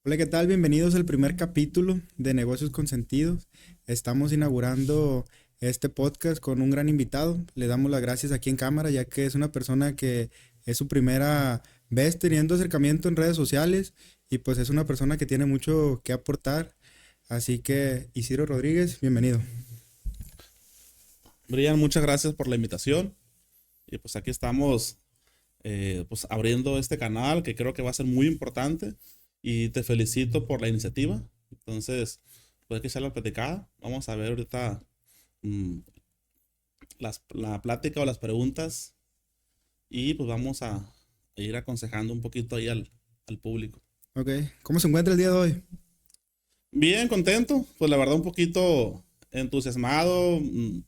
Hola, ¿qué tal? Bienvenidos al primer capítulo de Negocios con Sentido. Estamos inaugurando este podcast con un gran invitado. Le damos las gracias aquí en cámara, ya que es una persona que es su primera vez teniendo acercamiento en redes sociales y pues es una persona que tiene mucho que aportar. Así que Isidro Rodríguez, bienvenido. Brian, muchas gracias por la invitación. Y pues aquí estamos pues abriendo este canal que creo que va a ser muy importante. Y te felicito por la iniciativa. Entonces, pues hay que echar la platicada. Vamos a ver ahorita mm, la plática o las preguntas. Y pues vamos a ir aconsejando un poquito ahí al público. Ok, ¿cómo se encuentra el día de hoy? Bien, contento. Pues la verdad un poquito entusiasmado,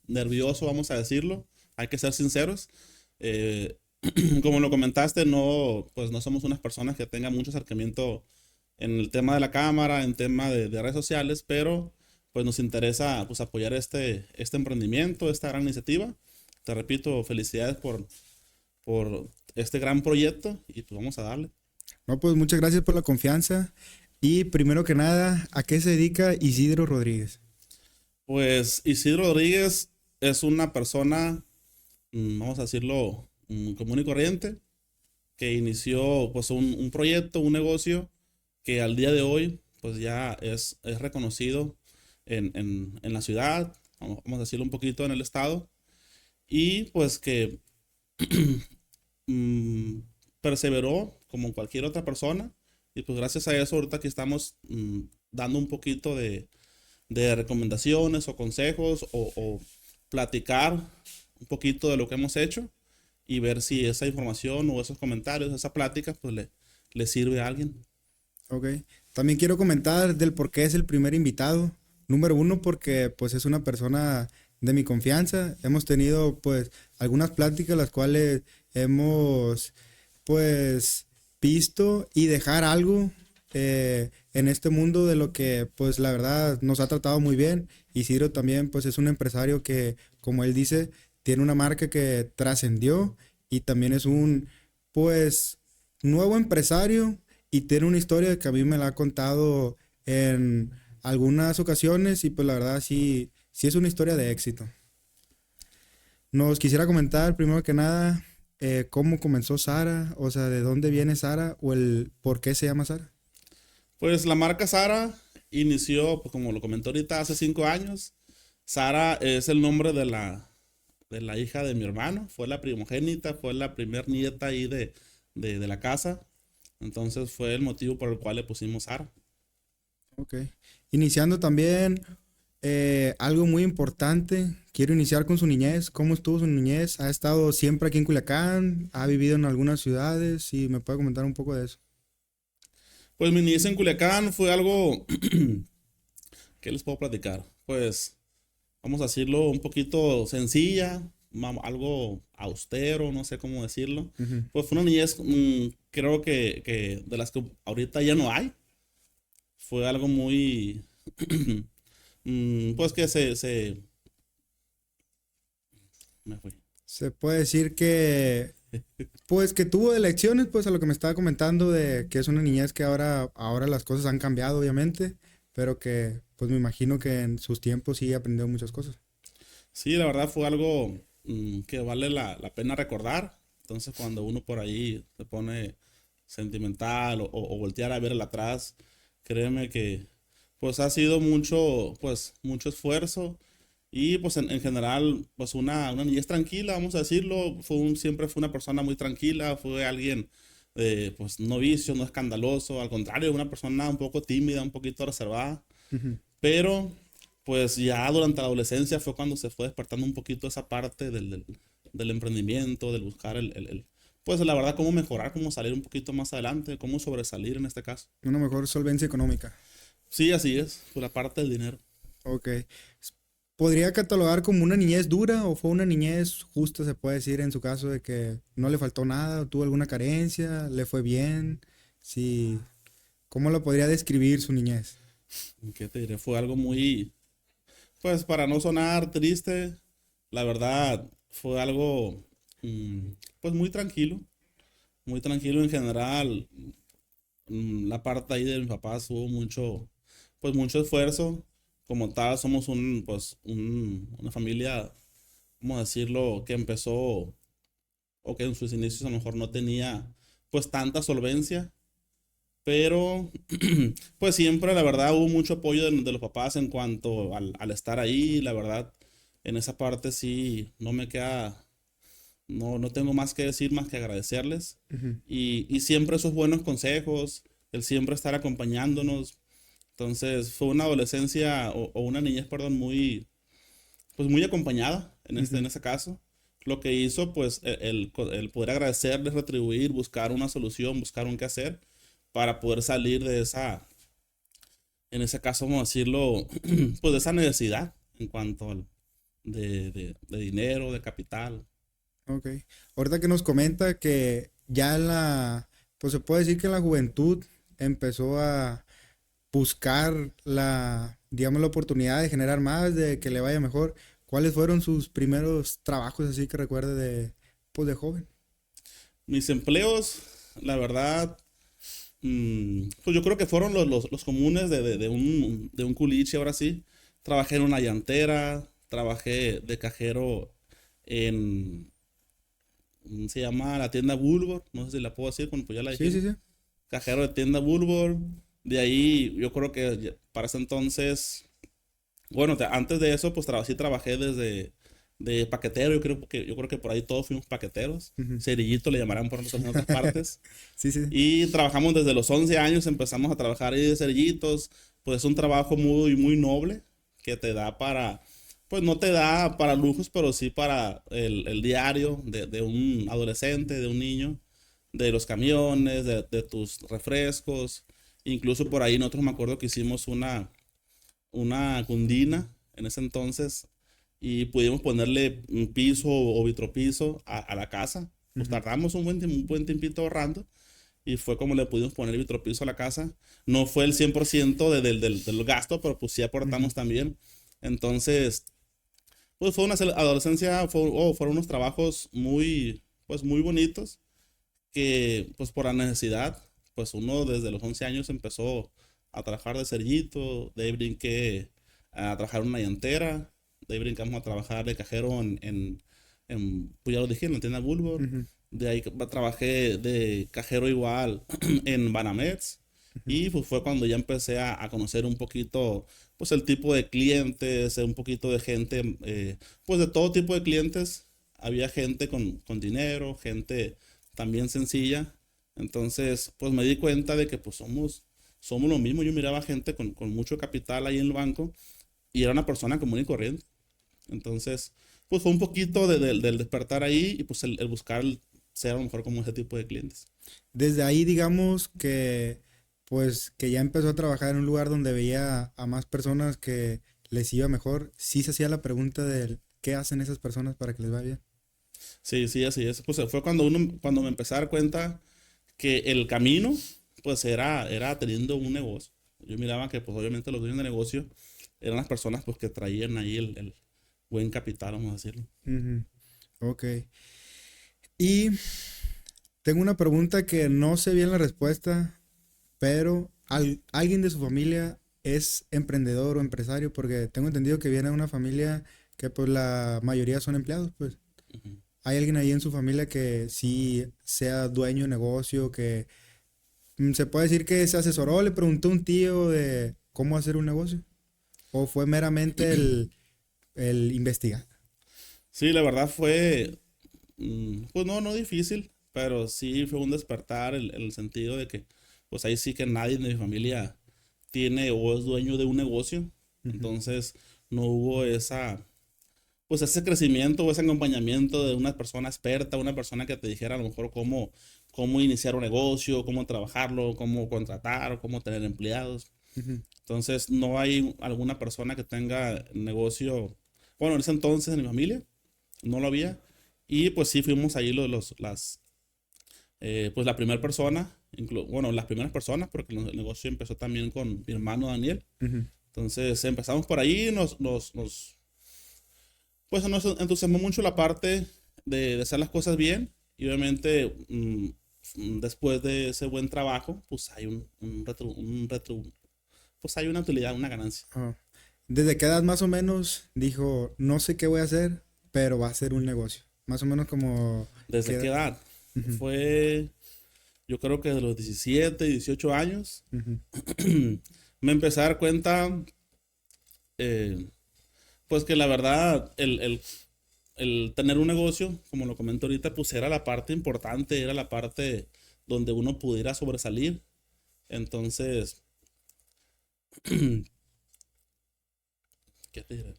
nervioso, vamos a decirlo. Hay que ser sinceros. Eh, como lo comentaste, no, pues no somos unas personas que tengan mucho acercamiento en el tema de la cámara, en tema de redes sociales, pero pues nos interesa pues apoyar este emprendimiento, esta gran iniciativa. Te repito, felicidades por este gran proyecto y pues vamos a darle. No, pues muchas gracias por la confianza. Y primero que nada, ¿a qué se dedica Isidro Rodríguez? Pues Isidro Rodríguez es una persona, vamos a decirlo, común y corriente, que inició pues un proyecto, un negocio que al día de hoy pues ya es reconocido en la ciudad, vamos a decirlo un poquito en el estado, y pues que mm, perseveró como cualquier otra persona, y pues gracias a eso ahorita aquí estamos dando un poquito de recomendaciones o consejos o platicar un poquito de lo que hemos hecho y ver si esa información o esos comentarios, esa plática, pues le sirve a alguien. Ok. También quiero comentar del por qué es el primer invitado. Número uno, porque pues es una persona de mi confianza. Hemos tenido pues algunas pláticas las cuales hemos pues visto y dejar algo en este mundo de lo que pues la verdad nos ha tratado muy bien. Isidro también pues es un empresario que, como él dice, tiene una marca que trascendió y también es un pues nuevo empresario y tiene una historia que a mí me la ha contado en algunas ocasiones y pues la verdad sí, sí es una historia de éxito. Nos quisiera comentar primero que nada cómo comenzó Sara, o sea, de dónde viene Sara o el por qué se llama Sara. Pues la marca Sara inició, pues como lo comentó ahorita, hace 5 años. Sara es el nombre de la hija de mi hermano, fue la primogénita, fue la primer nieta ahí de la casa. Entonces fue el motivo por el cual le pusimos Sara. Ok. Iniciando también algo muy importante, quiero iniciar con su niñez. ¿Cómo estuvo su niñez? ¿Ha estado siempre aquí en Culiacán? ¿Ha vivido en algunas ciudades? Si me puede comentar un poco de eso. Pues mi niñez en Culiacán fue algo, ¿qué les puedo platicar? Pues vamos a decirlo, un poquito sencilla, algo austero, no sé cómo decirlo. Ujú. Pues fue una niñez, creo que de las que ahorita ya no hay. Fue algo muy, pues que me fui. Se puede decir que, pues que tuvo elecciones, pues a lo que me estaba comentando de que es una niñez que ahora las cosas han cambiado, obviamente, pero que, pues me imagino que en sus tiempos sí aprendió muchas cosas. Sí, la verdad fue algo que vale la pena recordar. Entonces cuando uno por ahí se pone sentimental o voltear a ver el atrás, créeme que pues ha sido mucho, pues mucho esfuerzo y pues en general pues una niñez tranquila, vamos a decirlo, siempre fue una persona muy tranquila, fue alguien pues no vicio, no escandaloso, al contrario, una persona un poco tímida, un poquito reservada. Ujú. Pero, pues ya durante la adolescencia fue cuando se fue despertando un poquito esa parte del emprendimiento, del buscar pues la verdad, cómo mejorar, cómo salir un poquito más adelante, cómo sobresalir en este caso. Una mejor solvencia económica. Sí, así es, por la parte del dinero. Ok. ¿Podría catalogar como una niñez dura o fue una niñez justa, se puede decir, en su caso de que no le faltó nada, o tuvo alguna carencia, le fue bien? Sí. ¿Cómo lo podría describir su niñez? ¿Qué te diré? Fue algo muy, pues para no sonar triste, la verdad, fue algo, mm, pues muy tranquilo en general. la parte ahí de mis papás hubo mucho, pues mucho esfuerzo. Como tal, somos una familia, ¿cómo decirlo? Que empezó o que en sus inicios a lo mejor no tenía pues tanta solvencia, pero pues siempre la verdad hubo mucho apoyo de los papás en cuanto al estar ahí, la verdad, en esa parte sí no me queda, no tengo más que decir más que agradecerles Ujú, y siempre esos buenos consejos, el siempre estar acompañándonos. Entonces fue una adolescencia o una niñez, perdón, pues muy acompañada en ujú. ese caso. Lo que hizo, pues, el poder agradecerles, retribuir, buscar una solución, buscar un qué hacer para poder salir de en ese caso, vamos a decirlo, pues de esa necesidad en cuanto de dinero, de capital. Ok. Ahorita que nos comenta que ya pues se puede decir que en la juventud empezó a buscar digamos, la oportunidad de generar más, de que le vaya mejor. ¿Cuáles fueron sus primeros trabajos así que recuerde pues de joven? Mis empleos, la verdad, pues yo creo que fueron los comunes de un culiche, ahora sí. Trabajé en una llantera, trabajé de cajero en, se llama la tienda Bulgor, no sé si la puedo decir, pues ya la Sí, sí, dijimos. sí. Cajero de tienda Bulgor, de ahí yo creo que para ese entonces, bueno, antes de eso, pues sí trabajé desde de paquetero, yo creo que por ahí todos fuimos paqueteros. Ujú. Cerillito le llamarán por en otras partes. Sí, sí. Y trabajamos desde los 11 años, empezamos a trabajar ahí de cerillitos. Pues es un trabajo muy noble que te da pues no te da para lujos, pero sí para el diario de un adolescente, de un niño, de los camiones, de tus refrescos. Incluso por ahí nosotros me acuerdo que hicimos una cundina en ese entonces y pudimos ponerle un piso o vitropiso a la casa. Pues Ujú, tardamos un buen tiempito ahorrando y fue como le pudimos poner el vitropiso a la casa. No fue el 100% del gasto, pero pues sí ujú. aportamos también. Entonces, pues fue una adolescencia, fueron unos trabajos pues muy bonitos que pues por la necesidad, pues uno desde los 11 años empezó a trabajar de cerillito, de ahí brinqué a trabajar en una llantera, de ahí brincamos a trabajar de cajero pues ya lo dije, en la tienda Bulbor, Ujú, de ahí trabajé de cajero igual en Banamex ujú, y pues fue cuando ya empecé a conocer un poquito pues el tipo de clientes, un poquito de gente, pues de todo tipo de clientes. Había gente con dinero, gente también sencilla. Entonces, pues me di cuenta de que pues somos lo mismo. Yo miraba gente con mucho capital ahí en el banco y era una persona común y corriente. Entonces, pues fue un poquito del despertar ahí y pues el buscar ser a lo mejor como ese tipo de clientes. Desde ahí, digamos que, pues, que ya empezó a trabajar en un lugar donde veía a más personas que les iba mejor, sí se hacía la pregunta del qué hacen esas personas para que les vaya bien. Sí, sí, así es. Pues fue cuando me empecé a dar cuenta que el camino, pues era teniendo un negocio. Yo miraba que, pues obviamente los dueños de negocio eran las personas, pues que traían ahí el buen capital, vamos a decirlo. Ujú, ok. Y tengo una pregunta que no sé bien la respuesta, pero ¿alguien de su familia es emprendedor o empresario? Porque tengo entendido que viene de una familia que pues la mayoría son empleados, pues. Ujú. ¿Hay alguien ahí en su familia que sí sea dueño de negocio, que se puede decir que se asesoró, le preguntó a un tío de cómo hacer un negocio? ¿O fue meramente el investigar? Sí, la verdad fue, pues no difícil, pero sí fue un despertar el sentido de que, pues ahí sí que nadie de mi familia tiene o es dueño de un negocio. Ujú, Entonces no hubo pues ese crecimiento o ese acompañamiento de una persona experta, una persona que te dijera a lo mejor cómo iniciar un negocio, cómo trabajarlo, cómo contratar o cómo tener empleados. ujú, Entonces, no hay alguna persona que tenga negocio. Bueno, en ese entonces en mi familia no lo había. Y pues sí fuimos ahí pues la primera persona, bueno, las primeras personas, porque el negocio empezó también con mi hermano Daniel. ujú. Entonces empezamos por ahí, pues nos entusiasmó mucho la parte de hacer las cosas bien y obviamente después de ese buen trabajo, pues hay pues hay una utilidad, una ganancia. Ah. ¿Desde qué edad más o menos dijo, no sé qué voy a hacer, pero va a ser un negocio? Más o menos como... ¿Desde qué edad? Ujú, Fue, yo creo que de los 17, 18 años, ujú. me empecé a dar cuenta, eh, pues que la verdad, el tener un negocio, como lo comento ahorita, pues era la parte importante, era la parte donde uno pudiera sobresalir. Entonces, ¿qué te diré?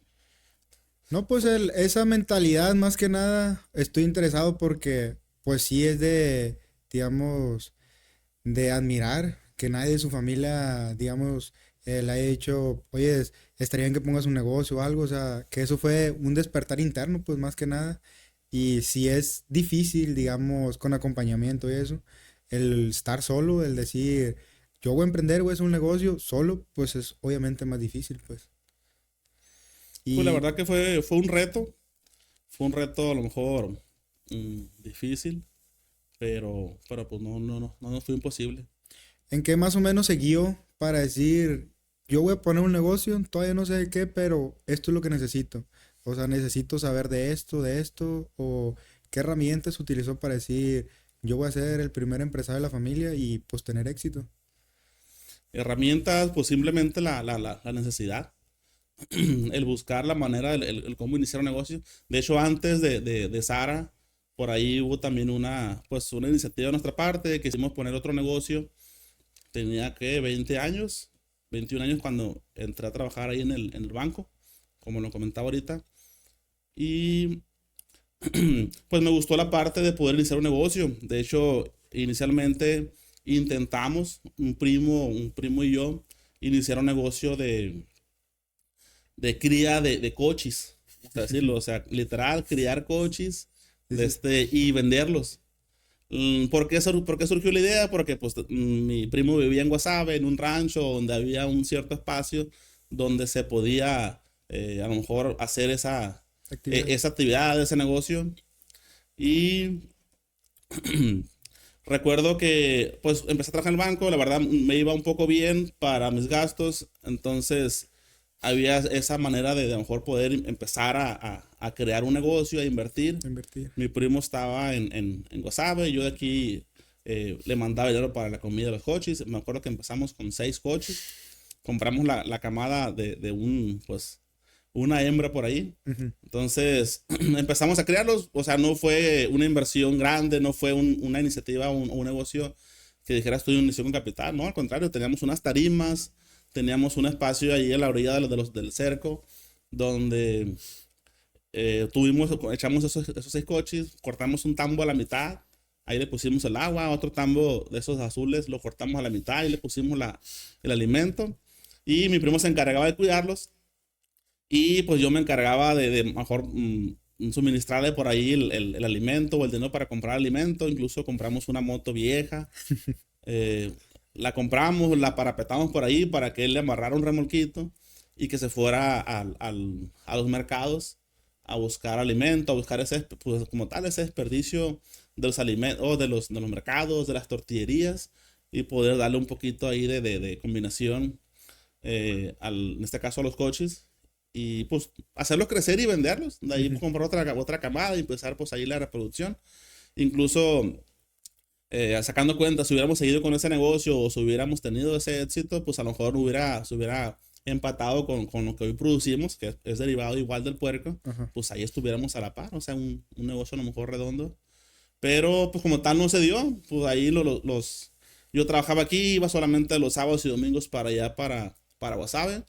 No, pues esa mentalidad más que nada estoy interesado porque pues sí es de, digamos, de admirar que nadie de su familia, digamos, le haya dicho, oye, estaría bien que pongas un negocio o algo, o sea, que eso fue un despertar interno, pues más que nada. Y si es difícil, digamos, con acompañamiento y eso, el estar solo, el decir, yo voy a emprender, voy a hacer un negocio solo, pues es obviamente más difícil, pues. Pues la ¿Y verdad que fue un reto a lo mejor difícil, pero pues no nos fue imposible. en qué más o menos se guió para decir, yo voy a poner un negocio, todavía no sé de qué, pero esto es lo que necesito? O sea, necesito saber de esto, o qué herramientas utilizó para decir, yo voy a ser el primer empresario de la familia y pues tener éxito. Herramientas, pues simplemente la necesidad, el buscar la manera, el cómo iniciar un negocio. De hecho, antes de Sara, por ahí hubo también pues una iniciativa de nuestra parte de que quisimos poner otro negocio. Tenía que 20 años, 21 años cuando entré a trabajar ahí en el banco, como lo comentaba ahorita. Y pues me gustó la parte de poder iniciar un negocio. De hecho, inicialmente intentamos, un primo y yo, iniciar un negocio de cría de coches, o sea, decirlo, o sea, literal, criar coches Sí, sí. y venderlos. ¿Por qué surgió la idea? Porque pues mi primo vivía en Guasave, en un rancho donde había un cierto espacio donde se podía a lo mejor hacer Actividad. esa actividad, ese negocio. Y recuerdo que pues empecé a trabajar en el banco, la verdad me iba un poco bien para mis gastos, entonces había esa manera de a lo mejor poder empezar a crear un negocio, a invertir. Invertir. Mi primo estaba en Guasave, yo de aquí le mandaba dinero para la comida de los coches. Me acuerdo que empezamos con 6 coches, compramos la camada de pues, una hembra por ahí. Ujú. Entonces empezamos a crearlos, o sea, no fue una inversión grande, no fue una iniciativa, un negocio que dijera estoy en iniciación con capital, no, al contrario, teníamos unas tarimas, teníamos un espacio ahí en la orilla del cerco, donde echamos esos 6 coches, cortamos un tambo a la mitad, ahí le pusimos el agua, otro tambo de esos azules lo cortamos a la mitad y le pusimos el alimento, y mi primo se encargaba de cuidarlos. Y pues yo me encargaba de mejor suministrarle por ahí el alimento o el dinero para comprar alimento. Incluso compramos una moto vieja. eh, la compramos, la parapetamos por ahí para que él le amarrara un remolquito y que se fuera a los mercados a buscar alimento, a buscar pues, como tal, ese desperdicio de los alimentos, o de los mercados, de las tortillerías y poder darle un poquito ahí de combinación en este caso a los coches, y pues hacerlos crecer y venderlos. De ahí Ujú. pues, comprar otra camada y empezar pues ahí la reproducción. Incluso sacando cuentas, si hubiéramos seguido con ese negocio o si hubiéramos tenido ese éxito, pues a lo mejor se hubiera empatado con lo que hoy producimos, que es derivado igual del puerco, Ajá. pues ahí estuviéramos a la par, o sea, un negocio a lo mejor redondo. Pero pues como tal no se dio, pues ahí yo trabajaba aquí, iba solamente los sábados y domingos para allá, para Guasave.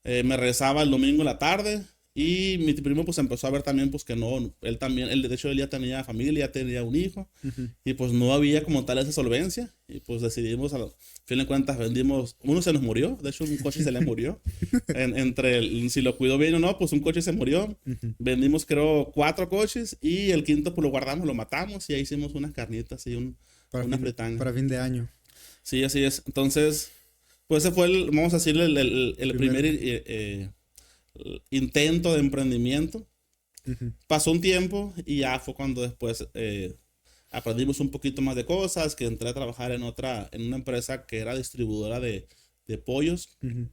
Me regresaba el domingo en la tarde y mi primo pues empezó a ver también pues que no, él también, él de hecho él ya tenía familia, ya tenía un hijo Ujú. y pues no había como tal esa solvencia y pues decidimos, fin de cuentas vendimos, uno se nos murió, de hecho un coche se le murió, si lo cuidó bien o no, pues un coche se murió, Ujú. vendimos creo 4 coches y el quinto pues lo guardamos, lo matamos y ahí hicimos unas carnitas y una fritanga. Para fin de año. Sí, así es. Entonces, pues ese fue vamos a decirle, el Primer. primer intento de emprendimiento. Ujú. Pasó un tiempo y ya fue cuando después aprendimos un poquito más de cosas, que entré a trabajar en una empresa que era distribuidora de pollos, Ujú.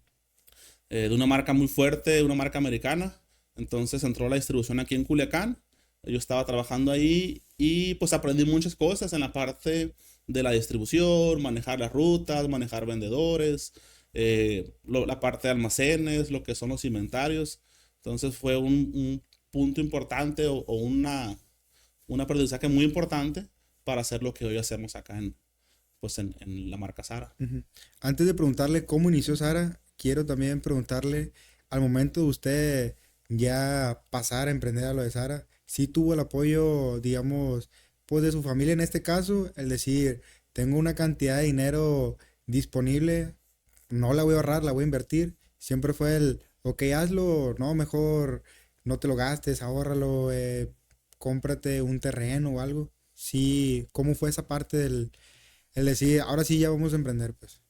de una marca muy fuerte, una marca americana. Entonces entró la distribución aquí en Culiacán. Yo estaba trabajando ahí y pues aprendí muchas cosas en la parte de la distribución, manejar las rutas, manejar vendedores, la parte de almacenes, lo que son los inventarios. Entonces fue un punto importante o un aprendizaje muy importante para hacer lo que hoy hacemos acá pues en la marca Sara. Ujú. Antes de preguntarle cómo inició Sara, quiero también preguntarle, al momento de usted ya pasar a emprender a lo de Sara, si tuvo el apoyo, digamos, pues de su familia en este caso, el decir, tengo una cantidad de dinero disponible, no la voy a ahorrar, la voy a invertir. Siempre fue el, ok, hazlo, no, mejor no te lo gastes, ahórralo, cómprate un terreno o algo. Sí, ¿cómo fue esa parte del, el decir, ahora sí ya vamos a emprender, pues?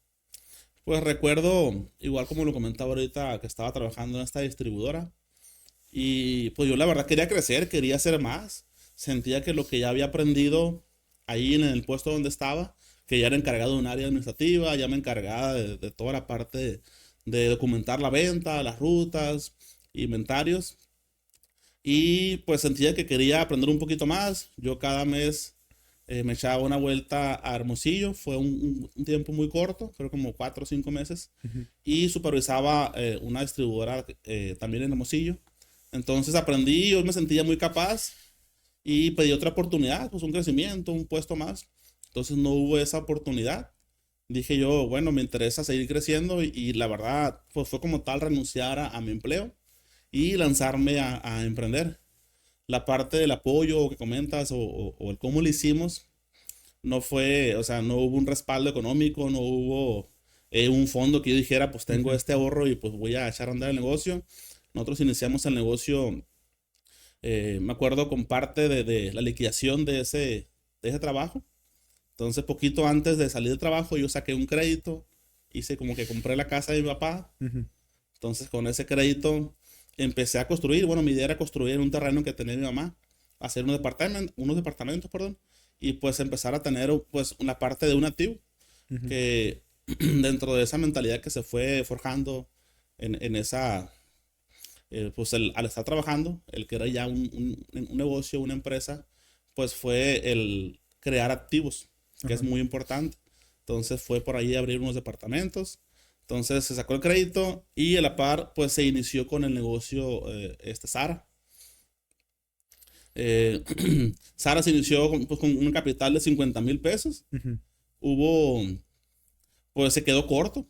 Pues recuerdo, igual como lo comentaba ahorita, que estaba trabajando en esta distribuidora y pues yo la verdad quería crecer, quería hacer más. Sentía que lo que ya había aprendido ahí en el puesto donde estaba, que ya era encargado de un área administrativa, ya me encargaba de toda la parte de documentar la venta, las rutas, inventarios. Y pues sentía que quería aprender un poquito más. Yo cada mes me echaba una vuelta a Hermosillo. Fue un tiempo muy corto, creo como 4 o 5 meses. Ujú. Y supervisaba una distribuidora también en Hermosillo. Entonces aprendí, yo me sentía muy capaz y pedí otra oportunidad, pues un crecimiento, un puesto más. Entonces no hubo esa oportunidad. Dije yo, bueno, me interesa seguir creciendo y la verdad, pues fue como tal renunciar a mi empleo y lanzarme a emprender. La parte del apoyo que comentas o el cómo lo hicimos, no fue, o sea, no hubo un respaldo económico, no hubo un fondo que yo dijera, pues tengo Ujú. este ahorro y pues voy a echar a andar el negocio. Nosotros iniciamos el negocio, me acuerdo, con parte de la liquidación de ese trabajo. Entonces, poquito antes de salir del trabajo, yo saqué un crédito, hice como que compré la casa de mi papá. Ujú. Entonces, con ese crédito empecé a construir. Bueno, mi idea era construir un terreno que tenía mi mamá, hacer unos departamentos, perdón, y pues empezar a tener pues una parte de un activo Ujú. que dentro de esa mentalidad que se fue forjando en esa, pues al estar trabajando, el que era ya un negocio, una empresa, pues fue el crear activos, que es Ajá. muy importante. Entonces fue por ahí abrir unos departamentos. Entonces se sacó el crédito y a la par, pues se inició con el negocio Sara. Eh, Sara se inició pues, con un capital de 50,000 pesos. Ujú. Hubo, pues se quedó corto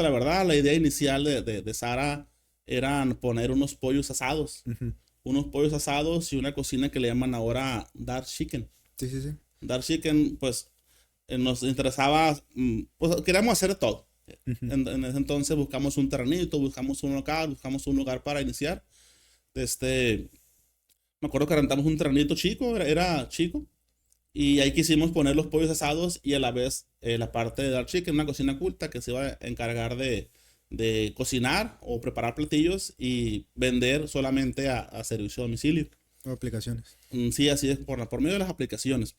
la verdad. La idea inicial de Sara eran poner Ujú. unos pollos asados y una cocina que le llaman ahora Dark Chicken. Sí, sí, sí. Dark Chicken, pues nos interesaba, pues queríamos hacer todo. Ujú. En ese entonces buscamos un terrenito, buscamos un local, buscamos un lugar para iniciar. Este, Me acuerdo que rentamos un terrenito chico, era chico, y ahí quisimos poner los pollos asados y a la vez la parte de Dark Chicken, una cocina oculta que se iba a encargar de cocinar o preparar platillos y vender solamente a servicio a domicilio. O aplicaciones. Sí, así es, por medio de las aplicaciones.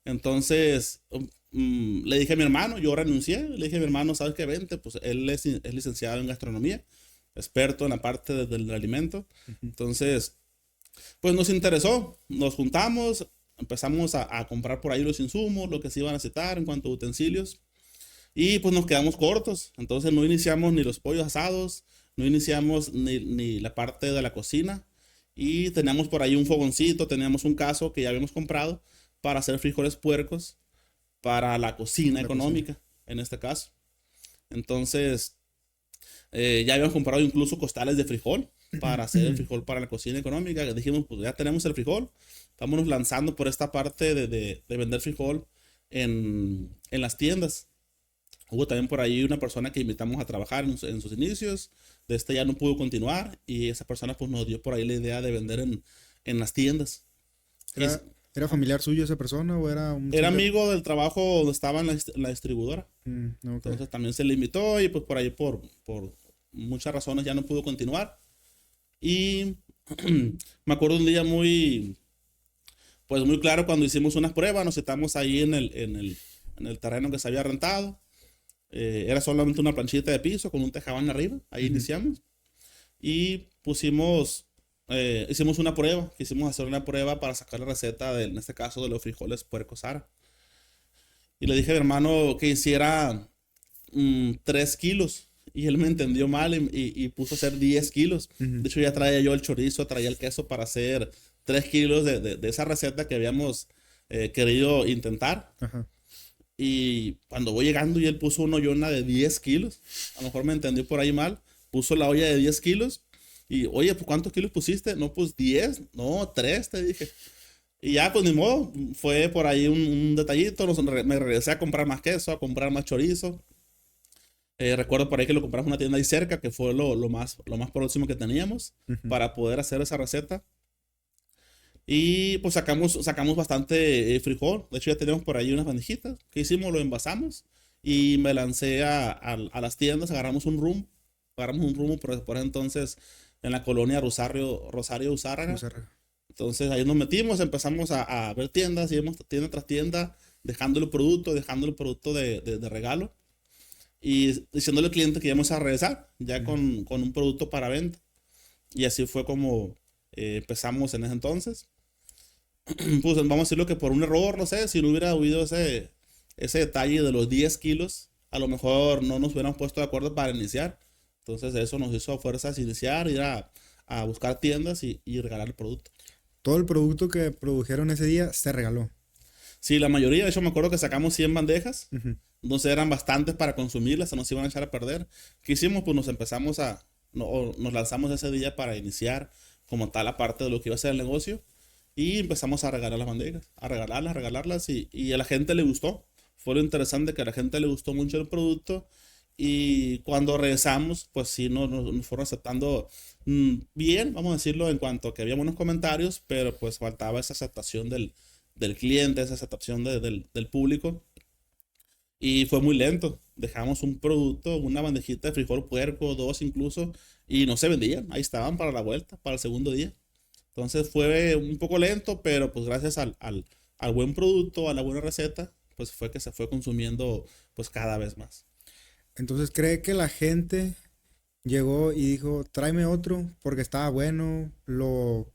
Entonces, le dije a mi hermano, yo renuncié, le dije a mi hermano, ¿sabes qué? Vente, pues él es licenciado en gastronomía, experto en la parte del alimento. Ujú. Entonces, pues nos interesó, nos juntamos, empezamos a comprar por ahí los insumos, lo que se iban a necesitar en cuanto a utensilios, y pues nos quedamos cortos. Entonces no iniciamos ni los pollos asados, no iniciamos ni la parte de la cocina, y teníamos por ahí un fogoncito, teníamos un caso que ya habíamos comprado para hacer frijoles puercos para la cocina La cocina. económica, en este caso. Entonces, ya habíamos comprado incluso costales de frijol para hacer el frijol para la cocina económica. Dijimos, pues ya tenemos el frijol, vámonos lanzando por esta parte de vender frijol en las tiendas. Hubo también por ahí una persona que invitamos a trabajar en sus inicios. De este ya no pudo continuar y esa persona pues nos dio por ahí la idea de vender en las tiendas. Y ¿Era, era ajá. familiar suyo esa persona o era un Era simple... amigo del trabajo donde estaba en la distribuidora. Ok. Entonces también se le invitó y pues por ahí por muchas razones ya no pudo continuar. Y me acuerdo un día muy, pues muy claro, cuando hicimos unas pruebas, nos sentamos ahí en el terreno que se había rentado. Era solamente una planchita de piso con un tejabán arriba. Ahí iniciamos. Y hicimos una prueba. Quisimos hacer una prueba para sacar la receta, en este caso, de los frijoles puerco Sara. Y le dije a mi hermano que hiciera 3 kilos. Y él me entendió mal y puso a hacer 10 kilos. De hecho, ya traía yo el chorizo, traía el queso para hacer 3 kilos de esa receta que habíamos querido intentar. Ajá. Y cuando voy llegando y él puso una ollona de 10 kilos, a lo mejor me entendió por ahí mal, puso la olla de 10 kilos y, oye, pues ¿cuántos kilos pusiste? No, pues 10, no, 3, te dije. Y ya, pues ni modo, fue por ahí un detallito, me regresé a comprar más queso, a comprar más chorizo. Recuerdo por ahí que lo compramos en una tienda ahí cerca, que fue lo más próximo que teníamos para poder hacer esa receta. Y pues sacamos bastante frijol. De hecho, ya tenemos por ahí unas bandejitas. ¿Qué hicimos? Lo envasamos y me lancé a las tiendas. Agarramos un rumbo por ese entonces en la colonia Rosario Uzárraga. Entonces ahí nos metimos, empezamos a ver tiendas, íbamos tienda tras tienda, dejando el producto de regalo y diciéndole al cliente que íbamos a regresar ya con un producto para venta. Y así fue como empezamos en ese entonces. Pues vamos a decirlo que por un error, no sé, si no hubiera habido ese detalle de los 10 kilos, a lo mejor no nos hubiéramos puesto de acuerdo para iniciar. Entonces eso nos hizo a fuerzas iniciar, ir a buscar tiendas y regalar el producto. Todo el producto que produjeron ese día se regaló. Sí, la mayoría, de hecho me acuerdo que sacamos 100 bandejas, Ujú. entonces eran bastantes para consumirlas, se nos iban a echar a perder. ¿Qué hicimos? Pues nos lanzamos ese día para iniciar como tal la parte de lo que iba a ser el negocio y empezamos a regalar las bandejas, a regalarlas y a la gente le gustó. Fue lo interesante que a la gente le gustó mucho el producto y cuando regresamos, pues sí, nos fueron aceptando bien, vamos a decirlo, en cuanto a que había buenos comentarios, pero pues faltaba esa aceptación del cliente, esa aceptación del público. Y fue muy lento. Dejamos un producto, una bandejita de frijol puerco, 2 incluso, y no se vendían. Ahí estaban para la vuelta, para el segundo día. Entonces fue un poco lento, pero pues gracias al buen producto, a la buena receta, pues fue que se fue consumiendo pues cada vez más. Entonces, ¿cree que la gente llegó y dijo, tráeme otro porque estaba bueno?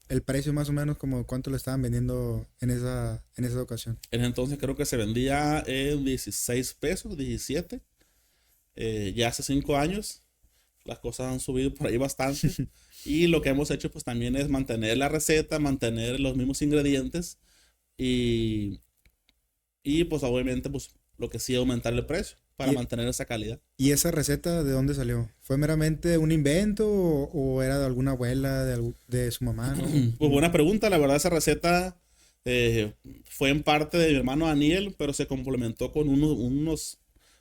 El precio más o menos como cuánto lo estaban vendiendo en esa ocasión. En ese entonces creo que se vendía en 16 pesos, 17. Ya hace 5 años las cosas han subido por ahí bastante. Y lo que hemos hecho pues también es mantener la receta, mantener los mismos ingredientes y, y pues obviamente pues lo que sí aumentar el precio para ¿Y, mantener esa calidad. y esa receta de dónde salió? ¿Fue meramente un invento o era de alguna abuela, de su mamá, no? Pues buena pregunta, la verdad esa receta eh, fue en parte de mi hermano Daniel, pero se complementó con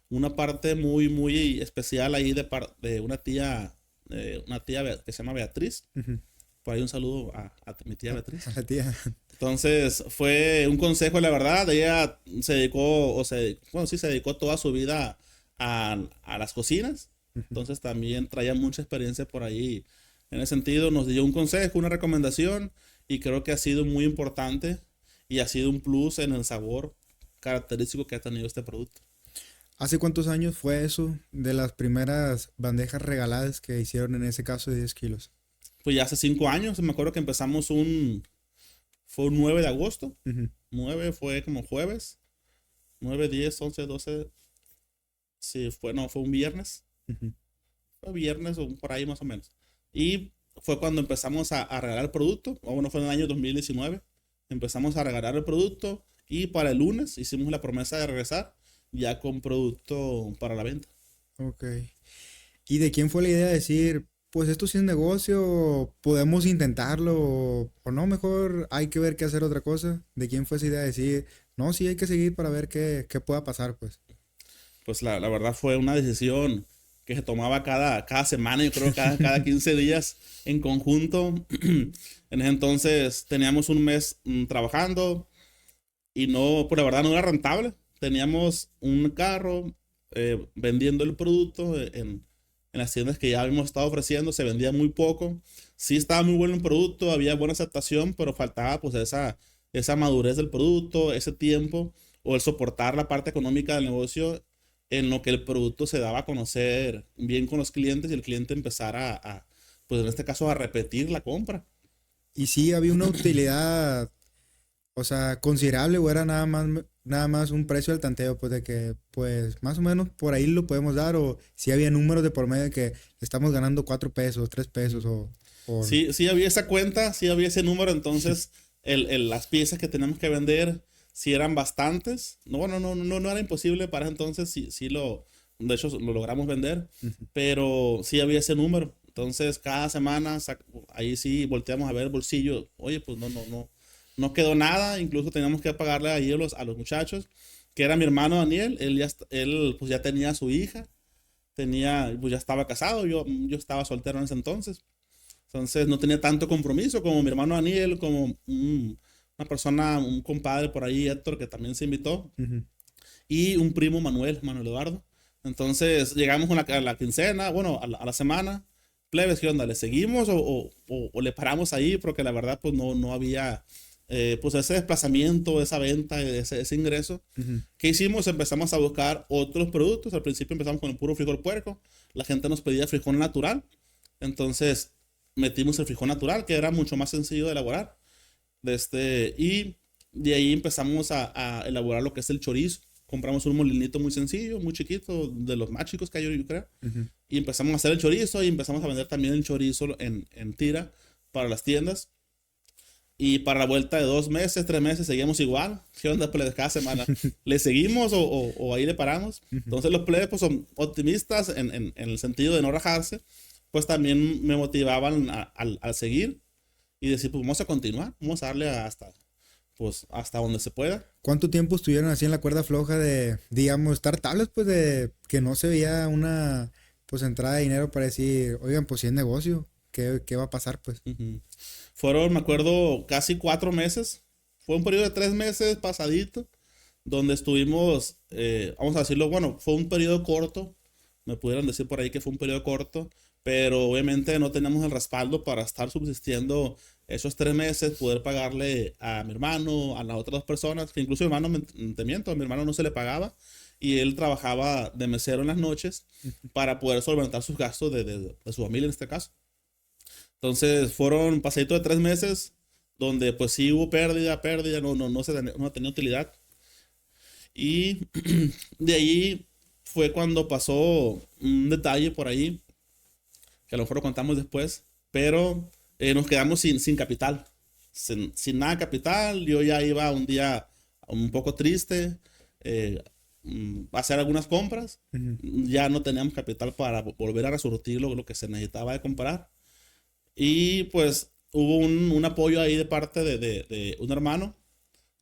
una parte muy, muy especial ahí de una tía que se llama Beatriz. Ujú. Por ahí un saludo a mi tía Beatriz. A la tía. Entonces fue un consejo, la verdad. Ella se dedicó, bueno, sí, se dedicó toda su vida a las cocinas. Entonces también traía mucha experiencia por ahí. En ese sentido, nos dio un consejo, una recomendación, y creo que ha sido muy importante y ha sido un plus en el sabor característico que ha tenido este producto. ¿Hace cuántos años fue eso de las primeras bandejas regaladas que hicieron en ese caso de 10 kilos? Pues ya hace 5 años, me acuerdo que empezamos fue un 9 de agosto. Ujú. 9 fue como jueves. 9, 10, 11, 12. Sí, no, fue un viernes. Ujú. Fue viernes o por ahí más o menos. Y fue cuando empezamos a regalar el producto. O bueno, fue en el año 2019. Empezamos a regalar el producto y para el lunes hicimos la promesa de regresar ya con producto para la venta. Ok. ¿Y de quién fue la idea de decir, pues esto sí es negocio, podemos intentarlo, o no, mejor hay que ver qué hacer otra cosa? ¿De quién fue esa idea de decir, no, sí hay que seguir para ver qué pueda pasar, pues? Pues la verdad fue una decisión que se tomaba cada semana, yo creo cada 15 días en conjunto. En ese entonces teníamos un mes trabajando y no, pues la verdad no era rentable. Teníamos un carro vendiendo el producto en las tiendas que ya habíamos estado ofreciendo, se vendía muy poco. Sí estaba muy bueno el producto, había buena aceptación, pero faltaba pues esa madurez del producto, ese tiempo o el soportar la parte económica del negocio en lo que el producto se daba a conocer bien con los clientes y el cliente empezara pues en este caso, a repetir la compra. Y sí, había una utilidad, o sea, considerable, o era nada más un precio al tanteo, pues de que, pues, más o menos por ahí lo podemos dar, o si había números de por medio de que estamos ganando 4 pesos, 3 pesos, o Sí, sí había esa cuenta, sí había ese número, entonces las piezas que tenemos que vender, sí eran bastantes. No, no era imposible para ese entonces, de hecho lo logramos vender, pero sí había ese número. Entonces cada semana ahí sí volteamos a ver el bolsillo, oye, pues no quedó nada, incluso teníamos que pagarle ahí a los muchachos, que era mi hermano Daniel, él pues ya tenía a su hija, pues ya estaba casado, yo estaba soltero en ese entonces. Entonces no tenía tanto compromiso como mi hermano Daniel, como una persona, un compadre por ahí, Héctor, que también se invitó, ujú. y un primo Manuel Eduardo. Entonces llegamos a la quincena, bueno, a la semana. Plebes, ¿qué onda? ¿Le seguimos o le paramos ahí? Porque la verdad, pues no había pues ese desplazamiento, esa venta, ese ingreso. Ujú. ¿Qué hicimos? Empezamos a buscar otros productos. Al principio empezamos con el puro frijol puerco. La gente nos pedía frijol natural. Entonces metimos el frijol natural, que era mucho más sencillo de elaborar. Y de ahí empezamos a elaborar lo que es el chorizo. Compramos un molinito muy sencillo, muy chiquito, de los más chicos que hay, yo creo. Ujú. Y empezamos a hacer el chorizo y empezamos a vender también el chorizo en tira para las tiendas. Y para la vuelta de 2 meses, 3 meses, seguimos igual. ¿Qué onda, plebes? Cada semana. ¿Le seguimos o ahí le paramos? Ujú. Entonces los plebes pues, son optimistas en el sentido de no rajarse. Pues también me motivaban al seguir y decir, pues vamos a continuar, vamos a darle hasta donde se pueda. ¿Cuánto tiempo estuvieron así en la cuerda floja de, digamos, estar tablas, pues de que no se veía una, pues, entrada de dinero para decir, oigan, pues si es negocio, ¿qué va a pasar, pues? Ujú. Fueron, me acuerdo, casi 4 meses. Fue un periodo de 3 meses pasadito, donde estuvimos, vamos a decirlo, bueno, fue un periodo corto. Me pudieran decir por ahí que fue un periodo corto, pero obviamente no teníamos el respaldo para estar subsistiendo esos 3 meses, poder pagarle a mi hermano, a las otras 2 personas, que incluso mi hermano, te miento, a mi hermano no se le pagaba y él trabajaba de mesero en las noches para poder solventar sus gastos de su familia en este caso. Entonces fueron pasaditos de 3 meses donde pues sí hubo pérdida, no tenía utilidad. Y de ahí fue cuando pasó un detalle por ahí, que a lo mejor lo contamos después, pero nos quedamos sin capital, sin nada de capital. Yo ya iba un día un poco triste a hacer algunas compras. Ujú. Ya no teníamos capital para volver a resurtir lo que se necesitaba de comprar. Y pues hubo un apoyo ahí de parte de un hermano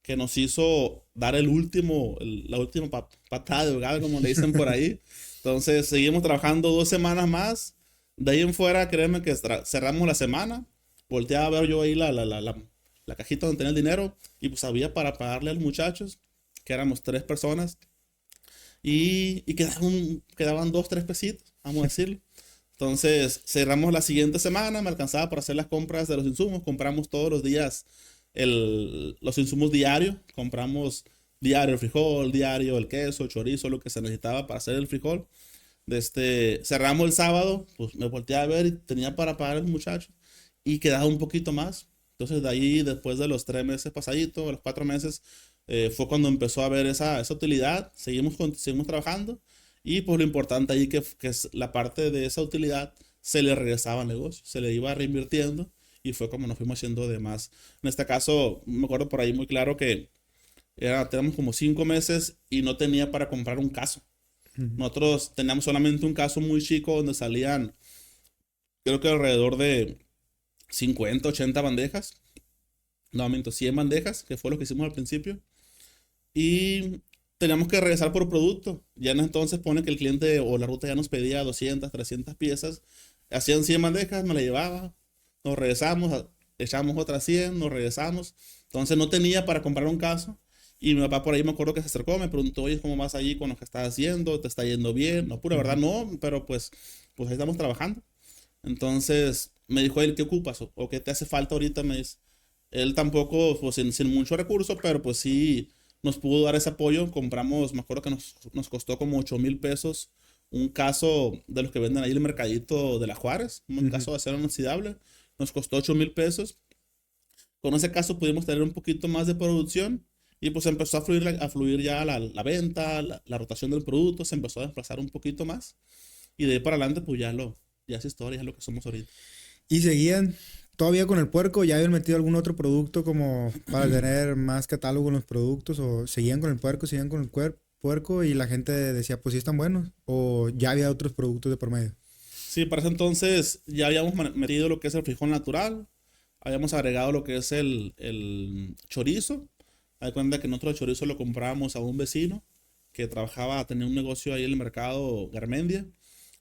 que nos hizo dar la última patada de ahogado, como le dicen por ahí. Entonces seguimos trabajando 2 semanas más. De ahí en fuera, créeme que cerramos la semana. Volteaba a ver yo ahí la cajita donde tenía el dinero y pues había para pagarle a los muchachos, que éramos 3 personas. Y quedaban 2, 3 pesitos, vamos a decirlo. Entonces cerramos la siguiente semana, me alcanzaba para hacer las compras de los insumos. Compramos todos los días los insumos diarios. Compramos diario el frijol, diario el queso, chorizo, lo que se necesitaba para hacer el frijol. Cerramos el sábado, pues me volteé a ver y tenía para pagar a los muchachos y quedaba un poquito más. Entonces de ahí, después de los 3 meses pasaditos, los 4 meses, fue cuando empezó a haber esa utilidad. Seguimos trabajando y pues lo importante ahí que es la parte de esa utilidad se le regresaba al negocio, se le iba reinvirtiendo y fue como nos fuimos haciendo de más. En este caso, me acuerdo por ahí muy claro que teníamos como 5 meses y no tenía para comprar un caso. Ujú. Nosotros teníamos solamente un caso muy chico donde salían, creo que alrededor de 50, 80 bandejas. No, miento, 100 bandejas, que fue lo que hicimos al principio. Y teníamos que regresar por producto. Ya en entonces pone que el cliente o la ruta ya nos pedía 200, 300 piezas. Hacían 100 bandejas, me la llevaba. Nos regresamos, echamos otras 100, nos regresamos. Entonces no tenía para comprar un caso. Y mi papá por ahí me acuerdo que se acercó, me preguntó, oye, ¿cómo vas allí con lo que estás haciendo? ¿Te está yendo bien? No, pura verdad, Ujú. no, pero pues ahí estamos trabajando. Entonces me dijo él, ¿qué ocupas? ¿O qué te hace falta ahorita? Me dice. Él tampoco, pues sin mucho recurso, pero pues sí nos pudo dar ese apoyo. Compramos, me acuerdo que nos costó como 8,000 pesos un caso de los que venden ahí en el mercadito de la Juárez, un Ujú. caso de acero inoxidable. Nos costó 8,000 pesos. Con ese caso pudimos tener un poquito más de producción y pues empezó a fluir ya la venta, la rotación del producto, se empezó a desplazar un poquito más y de ahí para adelante pues ya es historia, ya es lo que somos ahorita. ¿Y seguían todavía con el puerco? ¿Ya habían metido algún otro producto como para tener más catálogo en los productos? ¿O seguían con el puerco, seguían con el puerco y la gente decía, pues sí están buenos? ¿O ya había otros productos de por medio? Sí, para ese entonces ya habíamos metido lo que es el frijol natural, habíamos agregado lo que es el chorizo. Hay cuenta que nosotros el chorizo lo comprábamos a un vecino que trabajaba, tenía un negocio ahí en el mercado Garmendia.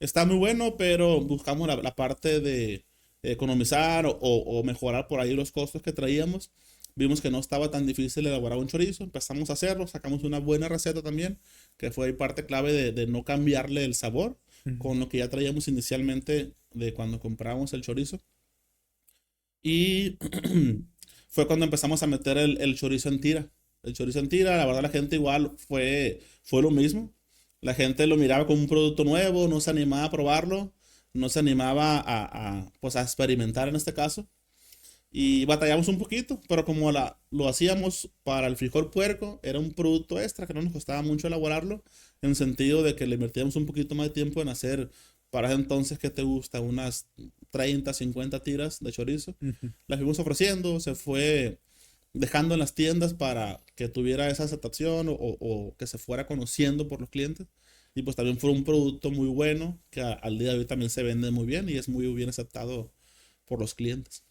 Está muy bueno, pero buscamos la parte de economizar o mejorar por ahí los costos que traíamos. Vimos que no estaba tan difícil elaborar un chorizo, empezamos a hacerlo, sacamos una buena receta también, que fue ahí parte clave de no cambiarle el sabor Ujú. con lo que ya traíamos inicialmente de cuando compramos el chorizo. Y fue cuando empezamos a meter el chorizo en tira. El chorizo en tira, la verdad la gente igual fue lo mismo. La gente lo miraba como un producto nuevo, no se animaba a probarlo, no se animaba pues a experimentar en este caso. Y batallamos un poquito, pero como lo hacíamos para el frijol puerco, era un producto extra que no nos costaba mucho elaborarlo, en el sentido de que le invertíamos un poquito más de tiempo en hacer, para ese entonces, ¿qué te gusta? Unas 30 50 tiras de chorizo. Ujú. Las fuimos ofreciendo, se fue dejando en las tiendas para que tuviera esa aceptación o que se fuera conociendo por los clientes. Y pues también fue un producto muy bueno que al día de hoy también se vende muy bien y es muy bien aceptado por los clientes.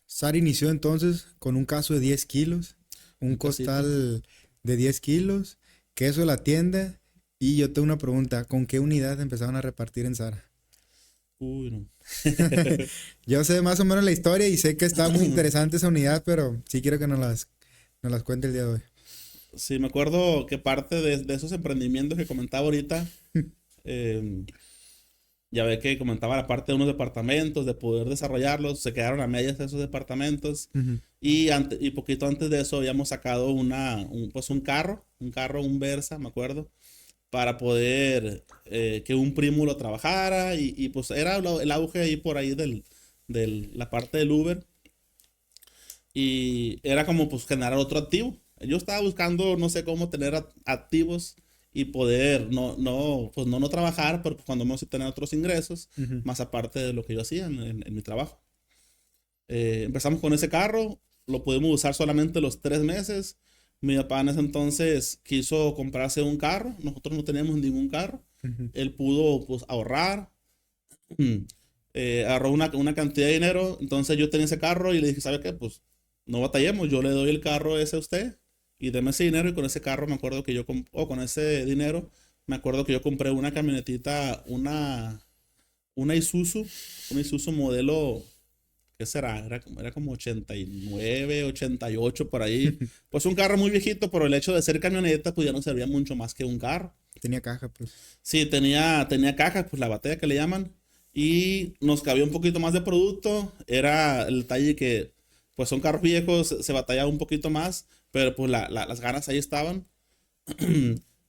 Sara inició entonces con un caso de 10 kilos, un Un casito. costal de 10 kilos, queso de la tienda. Y yo tengo una pregunta, ¿con qué unidad empezaron a repartir en Sara? Uy, no. Yo sé más o menos la historia y sé que está muy interesante esa unidad, pero sí quiero que nos las cuente el día de hoy. Sí, me acuerdo que parte de esos emprendimientos que comentaba ahorita, eh, ya ve que comentaba la parte de unos departamentos, de poder desarrollarlos, se quedaron a medias esos departamentos Ujú. y poquito antes de eso habíamos sacado pues un carro, un Versa, me acuerdo, para poder que un primo lo trabajara y pues era el auge ahí por ahí la parte del Uber y era como pues generar otro activo. Yo estaba buscando, no sé cómo tener activos y poder pues no trabajar, pero pues, cuando menos sí tener otros ingresos, Ujú. más aparte de lo que yo hacía en mi trabajo. Empezamos con ese carro, lo pudimos usar solamente los 3 meses. Mi papá en ese entonces quiso comprarse un carro, nosotros no teníamos ningún carro. Ujú. Él pudo pues ahorrar, agarró una cantidad de dinero, entonces yo tenía ese carro y le dije, ¿sabe qué? Pues no batallemos, yo le doy el carro ese a usted y deme ese dinero y con ese carro me acuerdo que o con ese dinero, me acuerdo que yo compré una camionetita, una Isuzu, una Isuzu modelo, ¿qué será? Era como 89, 88 por ahí. Pues un carro muy viejito, pero el hecho de ser camioneta, pues ya no servía mucho más que un carro. Tenía caja, pues. Sí, tenía cajas, pues la batería que le llaman. Y nos cabía un poquito más de producto. Era el detalle que, pues son carros viejos, se batallaba un poquito más, pero pues las ganas ahí estaban.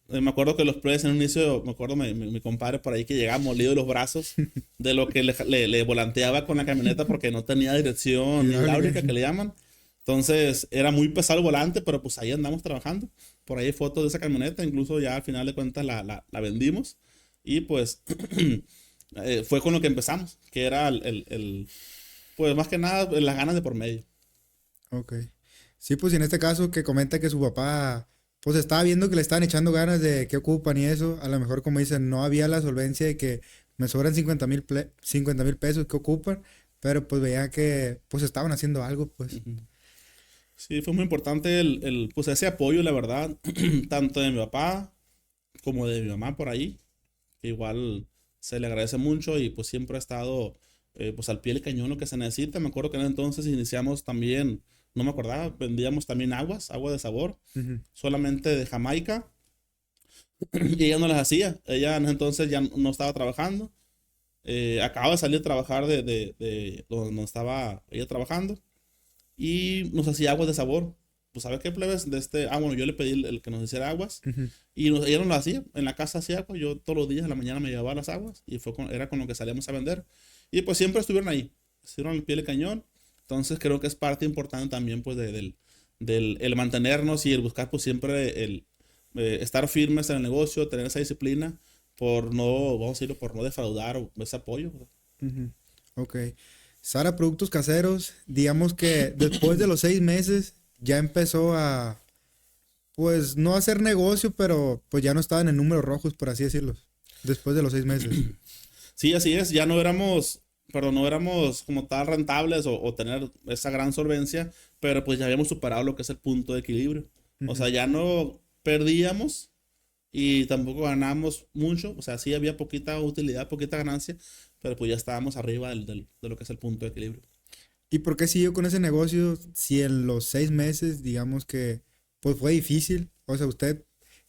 Me acuerdo que los players en un inicio, me acuerdo mi compadre por ahí que llegaba molido de los brazos de lo que le volanteaba con la camioneta porque no tenía dirección Hidráulica. hidráulica que le llaman. Entonces era muy pesado el volante, pero pues ahí andamos trabajando. Por ahí hay fotos de esa camioneta, incluso ya al final de cuentas la vendimos. Y pues fue con lo que empezamos, que era pues más que nada las ganas de por medio. Ok. Sí, pues y en este caso que comenta que su papá, pues estaba viendo que le estaban echando ganas de qué ocupan y eso, a lo mejor como dicen, no había la solvencia de que me sobran 50,000 pesos que ocupan, pero pues veía que pues estaban haciendo algo, pues. Ujú. Sí, fue muy importante pues ese apoyo, la verdad, tanto de mi papá como de mi mamá por ahí, que igual se le agradece mucho y pues siempre ha estado pues al pie del cañón lo que se necesita. Me acuerdo que en ese entonces iniciamos también, no me acordaba, vendíamos también agua de sabor, Ujú. solamente de Jamaica, y ella no las hacía. Ella en ese entonces ya no estaba trabajando, acababa de salir a trabajar de donde estaba ella trabajando y nos hacía aguas de sabor. Pues, ¿sabe qué, plebes? Bueno, yo le pedí el que nos hiciera aguas Ujú. y ella nos lo hacía. En la casa hacía agua. Yo todos los días en la mañana me llevaba las aguas y era con lo que salíamos a vender. Y pues siempre estuvieron ahí. Estuvieron al pie del cañón. Entonces creo que es parte importante también pues del el mantenernos y el buscar pues siempre el estar firmes en el negocio, tener esa disciplina por no, vamos a decirlo, por no defraudar o ese apoyo. Ujú. Ok. Sara Productos Caseros, digamos que después de los 6 meses ya empezó a, pues no a hacer negocio, pero pues ya no estaban en números rojos, por así decirlo. Después de los 6 meses. Sí, así es, ya no éramos, perdón, no éramos como tal rentables o tener esa gran solvencia, pero pues ya habíamos superado lo que es el punto de equilibrio. O sea, Ujú. ya no perdíamos y tampoco ganamos mucho, o sea, sí había poquita utilidad, poquita ganancia, pero pues ya estábamos arriba de lo que es el punto de equilibrio. ¿Y por qué siguió con ese negocio si en los 6 meses, digamos que, pues fue difícil? O sea, ¿usted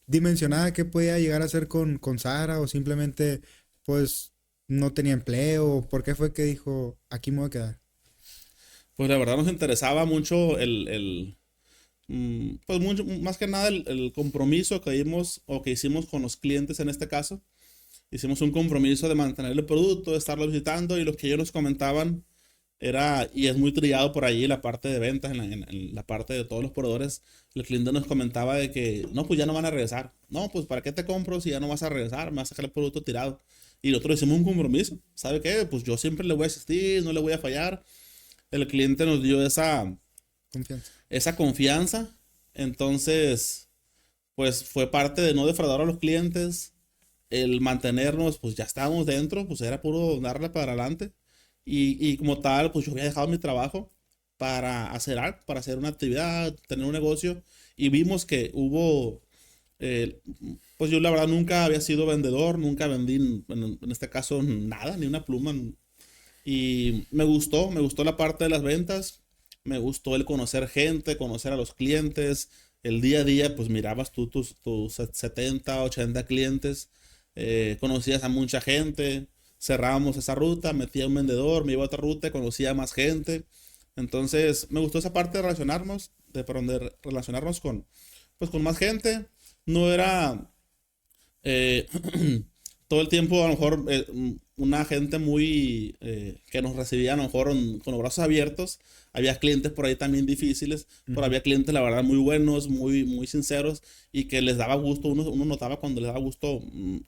dimensionaba qué podía llegar a hacer con Sara o simplemente, pues, no tenía empleo? ¿Por qué fue que dijo, aquí me voy a quedar? Pues la verdad nos interesaba mucho pues mucho, más que nada el compromiso que dimos o que hicimos con los clientes en este caso. Hicimos un compromiso de mantener el producto, de estarlo visitando y lo que ellos nos comentaban y es muy trillado por allí la parte de ventas, en la parte de todos los proveedores, el cliente nos comentaba de que, no, pues ya no van a regresar. No, pues ¿para qué te compro si ya no vas a regresar? Me vas a sacar el producto tirado. Y nosotros hicimos un compromiso. ¿Sabe qué? Pues yo siempre le voy a asistir, no le voy a fallar. El cliente nos dio Confianza. esa confianza. Entonces, pues fue parte de no defraudar a los clientes, el mantenernos, pues ya estábamos dentro, pues era puro darle para adelante. Y como tal, pues yo había dejado mi trabajo para hacer algo, para hacer una actividad, tener un negocio. Y vimos que hubo, eh, pues yo la verdad nunca había sido vendedor, nunca vendí, en este caso, nada, ni una pluma. Y me gustó la parte de las ventas, me gustó el conocer gente, conocer a los clientes. El día a día, pues mirabas tú tus 70, 80 clientes, conocías a mucha gente, cerrábamos esa ruta, metía un vendedor, me iba a otra ruta, conocía a más gente. Entonces, me gustó esa parte de relacionarnos, de relacionarnos pues, con más gente. No era eh, todo el tiempo, a lo mejor, una gente muy que nos recibía, a lo mejor, con los brazos abiertos. Había clientes por ahí también difíciles, pero Ujú. había clientes, la verdad, muy buenos, muy sinceros y que les daba gusto. Uno notaba cuando les daba gusto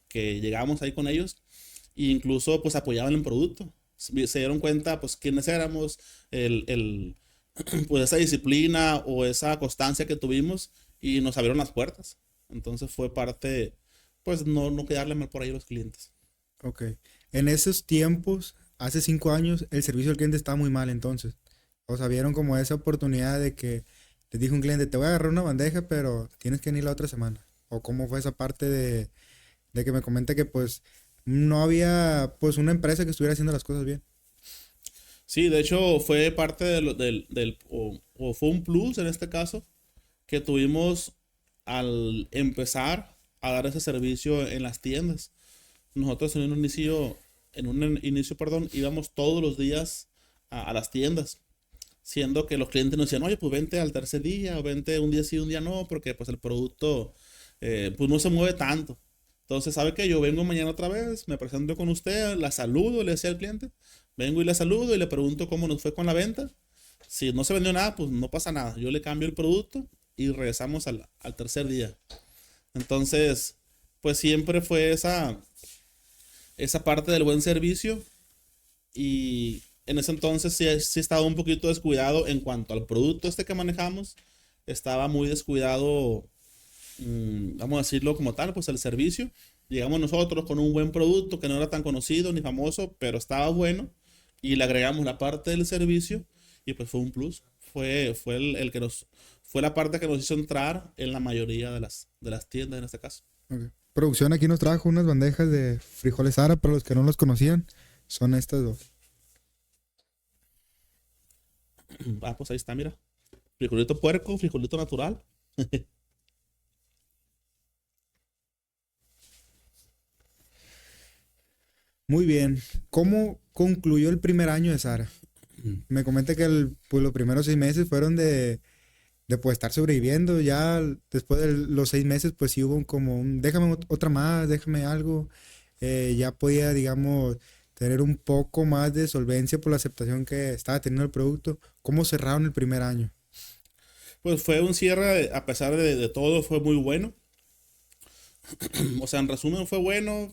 que llegábamos ahí con ellos e incluso, pues, apoyaban el producto. Se dieron cuenta, pues, quiénes éramos, pues, esa disciplina o esa constancia que tuvimos y nos abrieron las puertas. Entonces fue parte pues no quedarle mal por ahí a los clientes. Ok. En esos tiempos, hace 5 años, el servicio al cliente estaba muy mal entonces. O sea, vieron como esa oportunidad de que les dijo un cliente, te voy a agarrar una bandeja, pero tienes que venir la otra semana. O cómo fue esa parte de que me comenta que pues no había pues una empresa que estuviera haciendo las cosas bien. Sí, de hecho fue parte o fue un plus en este caso que tuvimos al empezar a dar ese servicio en las tiendas. Nosotros en un inicio, perdón, íbamos todos los días a las tiendas, siendo que los clientes nos decían, oye, pues vente al tercer día o vente un día sí, un día no, porque pues el producto pues no se mueve tanto. Entonces, ¿sabe qué? Yo vengo mañana otra vez, me presento con usted, la saludo, le decía al cliente, vengo y le saludo y le pregunto cómo nos fue con la venta. Si no se vendió nada, pues no pasa nada. Yo le cambio el producto y regresamos al tercer día. Entonces, pues siempre fue esa parte del buen servicio y en ese entonces sí estaba un poquito descuidado en cuanto al producto que manejamos. Estaba muy descuidado, vamos a decirlo como tal, pues el servicio. Llegamos nosotros con un buen producto que no era tan conocido ni famoso, pero estaba bueno. Y le agregamos la parte del servicio y pues fue un plus. Fue el que fue la parte que nos hizo entrar en la mayoría de las tiendas en este caso. Ok. Producción aquí nos trajo unas bandejas de frijoles Sara para los que no los conocían. Son estas dos. Pues ahí está, mira. Frijolito puerco, frijolito natural. Muy bien. ¿Cómo concluyó el primer año de Sara? Me comenta que pues, los primeros 6 meses fueron de pues estar sobreviviendo. Ya después de los 6 meses, pues sí hubo como déjame otra más, déjame algo. Ya podía, digamos, tener un poco más de solvencia por la aceptación que estaba teniendo el producto. ¿Cómo cerraron el primer año? Pues fue un cierre, a pesar de todo, fue muy bueno. O sea, en resumen, fue bueno.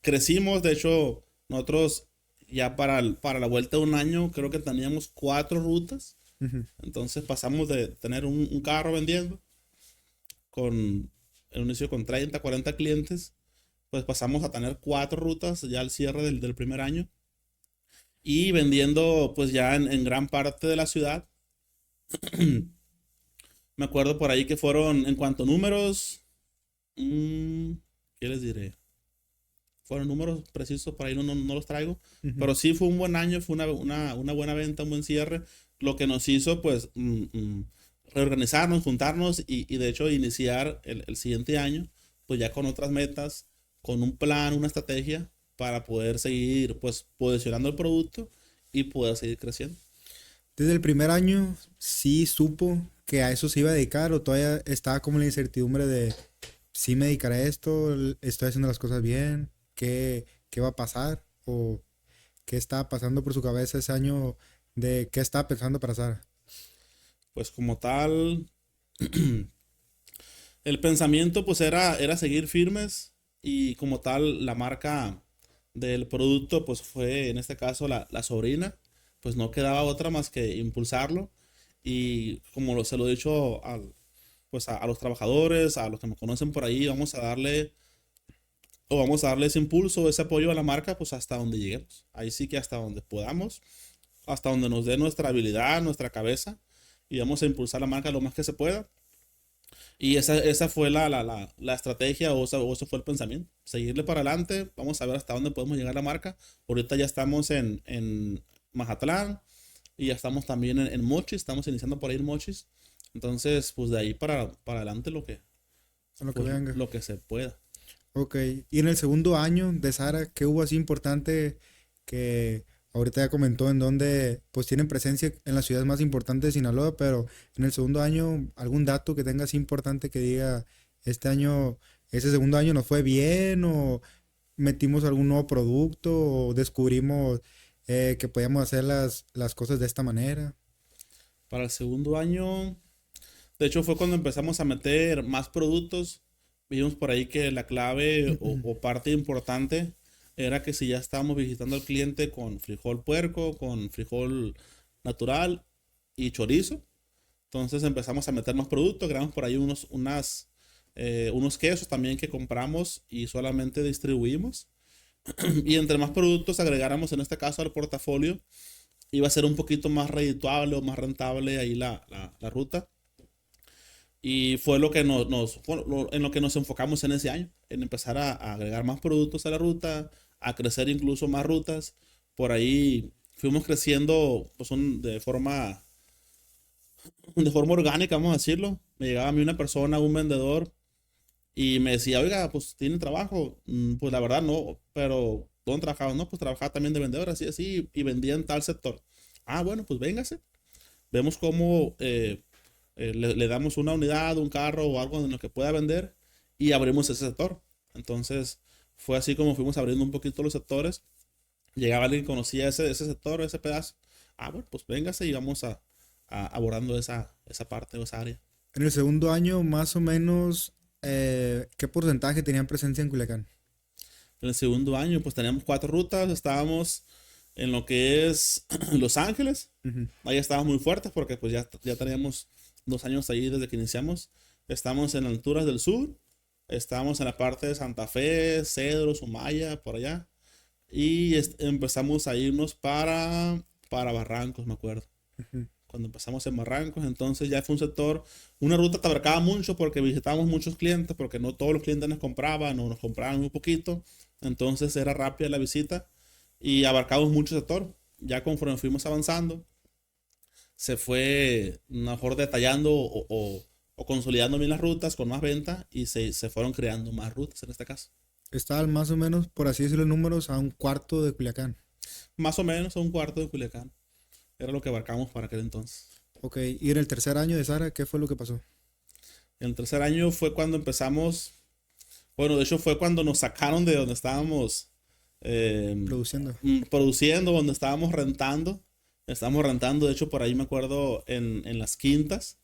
Crecimos, de hecho, nosotros ya para la vuelta de un año, creo que teníamos 4 rutas. Ujú. Entonces pasamos de tener un carro vendiendo con en un inicio con 30, 40 clientes, pues pasamos a tener 4 rutas ya al cierre del primer año y vendiendo pues ya en gran parte de la ciudad. Me acuerdo por ahí que fueron, en cuanto a números, ¿qué les diré? Fueron números precisos, por ahí no los traigo, Ujú. pero sí fue un buen año, fue una buena venta, un buen cierre, lo que nos hizo pues reorganizarnos, juntarnos y de hecho iniciar el siguiente año pues ya con otras metas, con un plan, una estrategia para poder seguir pues posicionando el producto y poder seguir creciendo. Desde el primer año, sí supo que a eso se iba a dedicar o todavía estaba como la incertidumbre de si me dedicaré a esto, estoy haciendo las cosas bien, qué va a pasar o qué estaba pasando por su cabeza ese año de qué estaba pensando para Sara. Pues como tal, el pensamiento pues era seguir firmes y como tal la marca del producto pues fue en este caso la sobrina, pues no quedaba otra más que impulsarlo y como se lo he dicho pues a los trabajadores, a los que me conocen por ahí, vamos a darle o vamos a darle ese impulso, ese apoyo a la marca pues hasta donde lleguemos. Ahí sí que hasta donde podamos, hasta donde nos dé nuestra habilidad, nuestra cabeza y vamos a impulsar la marca lo más que se pueda. Y esa fue la estrategia o ese fue el pensamiento. Seguirle para adelante, vamos a ver hasta dónde podemos llegar la marca. Ahorita ya estamos en Mazatlán y ya estamos también en Mochis, estamos iniciando por ahí en Mochis. Entonces, pues de ahí para adelante A lo que pues, venga. lo que se pueda. Ok. Y en el segundo año de Sara, ¿qué hubo así importante que ahorita ya comentó en donde pues tienen presencia en las ciudades más importantes de Sinaloa, pero en el segundo año algún dato que tenga así importante que diga este año, ese segundo año nos fue bien o metimos algún nuevo producto o descubrimos que podíamos hacer las cosas de esta manera? Para el segundo año, de hecho fue cuando empezamos a meter más productos. Vimos por ahí que la clave o parte importante era que si ya estábamos visitando al cliente con frijol puerco, con frijol natural y chorizo, entonces empezamos a meter más productos, agregamos por ahí unos quesos también que compramos y solamente distribuimos. Y entre más productos agregáramos en este caso al portafolio, iba a ser un poquito más redituable o más rentable ahí la ruta. Y fue lo que en lo que nos enfocamos en ese año, en empezar a agregar más productos a la ruta, a crecer incluso más rutas. Por ahí fuimos creciendo pues, de forma orgánica, vamos a decirlo. Me llegaba a mí una persona, un vendedor, y me decía, oiga, pues tiene trabajo. Pues la verdad no, pero ¿dónde trabajaba? No, pues trabajaba también de vendedor, así, así, y vendía en tal sector. Ah, bueno, pues véngase. Vemos cómo le damos una unidad, un carro o algo en lo que pueda vender y abrimos ese sector. Entonces fue así como fuimos abriendo un poquito los sectores. Llegaba alguien que conocía ese sector, ese pedazo. Ah, bueno, pues véngase y vamos a abordando esa parte o esa área. En el segundo año, más o menos, ¿qué porcentaje tenían presencia en Culiacán? En el segundo año, pues teníamos 4 rutas. Estábamos en lo que es Los Ángeles. Ujú. Ahí estábamos muy fuertes porque pues ya teníamos 2 años ahí desde que iniciamos. Estamos en alturas del sur. Estamos en la parte de Santa Fe, Cedro, Sumaya, por allá. Y empezamos a irnos para Barrancos, me acuerdo. Ujú. Cuando empezamos en Barrancos, entonces ya fue un sector, una ruta que abarcaba mucho porque visitábamos muchos clientes, porque no todos los clientes nos compraban o nos compraban muy poquito. Entonces era rápida la visita y abarcamos mucho sector. Ya conforme fuimos avanzando, se fue mejor detallando o consolidando bien las rutas con más ventas y se fueron creando más rutas en este caso. Estaban más o menos, por así decirlo, números a un cuarto de Culiacán. Más o menos a un cuarto de Culiacán. Era lo que abarcamos para aquel entonces. Ok, y en el tercer año de Sara, ¿qué fue lo que pasó? En el tercer año fue cuando empezamos, bueno, de hecho fue cuando nos sacaron de donde estábamos Produciendo. produciendo, donde estábamos rentando. Estábamos rentando, de hecho, por ahí me acuerdo en las quintas.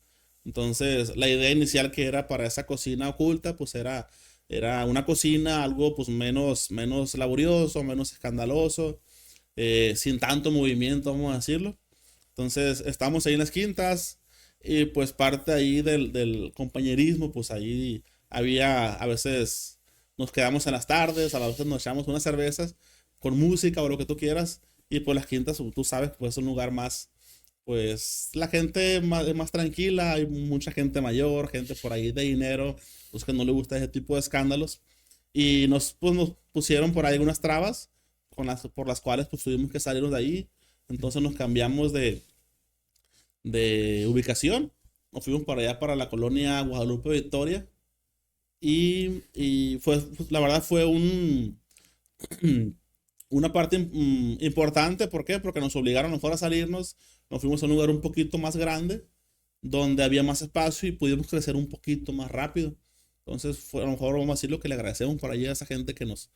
Entonces, la idea inicial que era para esa cocina oculta, pues era una cocina algo pues menos laborioso, menos escandaloso, sin tanto movimiento, vamos a decirlo. Entonces, estamos ahí en las quintas y pues parte ahí del compañerismo, pues ahí había, a veces nos quedamos en las tardes, a veces nos echamos unas cervezas con música o lo que tú quieras. Y pues las quintas, tú sabes, pues es un lugar más, pues la gente más tranquila, hay mucha gente mayor, gente por ahí de dinero, pues que no le gusta ese tipo de escándalos. Y pues, nos pusieron por ahí algunas trabas por las cuales pues tuvimos que salirnos de ahí. Entonces nos cambiamos de ubicación. Nos fuimos para allá, para la colonia Guadalupe Victoria. Y fue, pues, la verdad fue una parte importante. ¿Por qué? Porque nos obligaron a mejor a salirnos. Nos fuimos a un lugar un poquito más grande, donde había más espacio y pudimos crecer un poquito más rápido. Entonces, fue, a lo mejor vamos a decir lo que le agradecemos por allí a esa gente que nos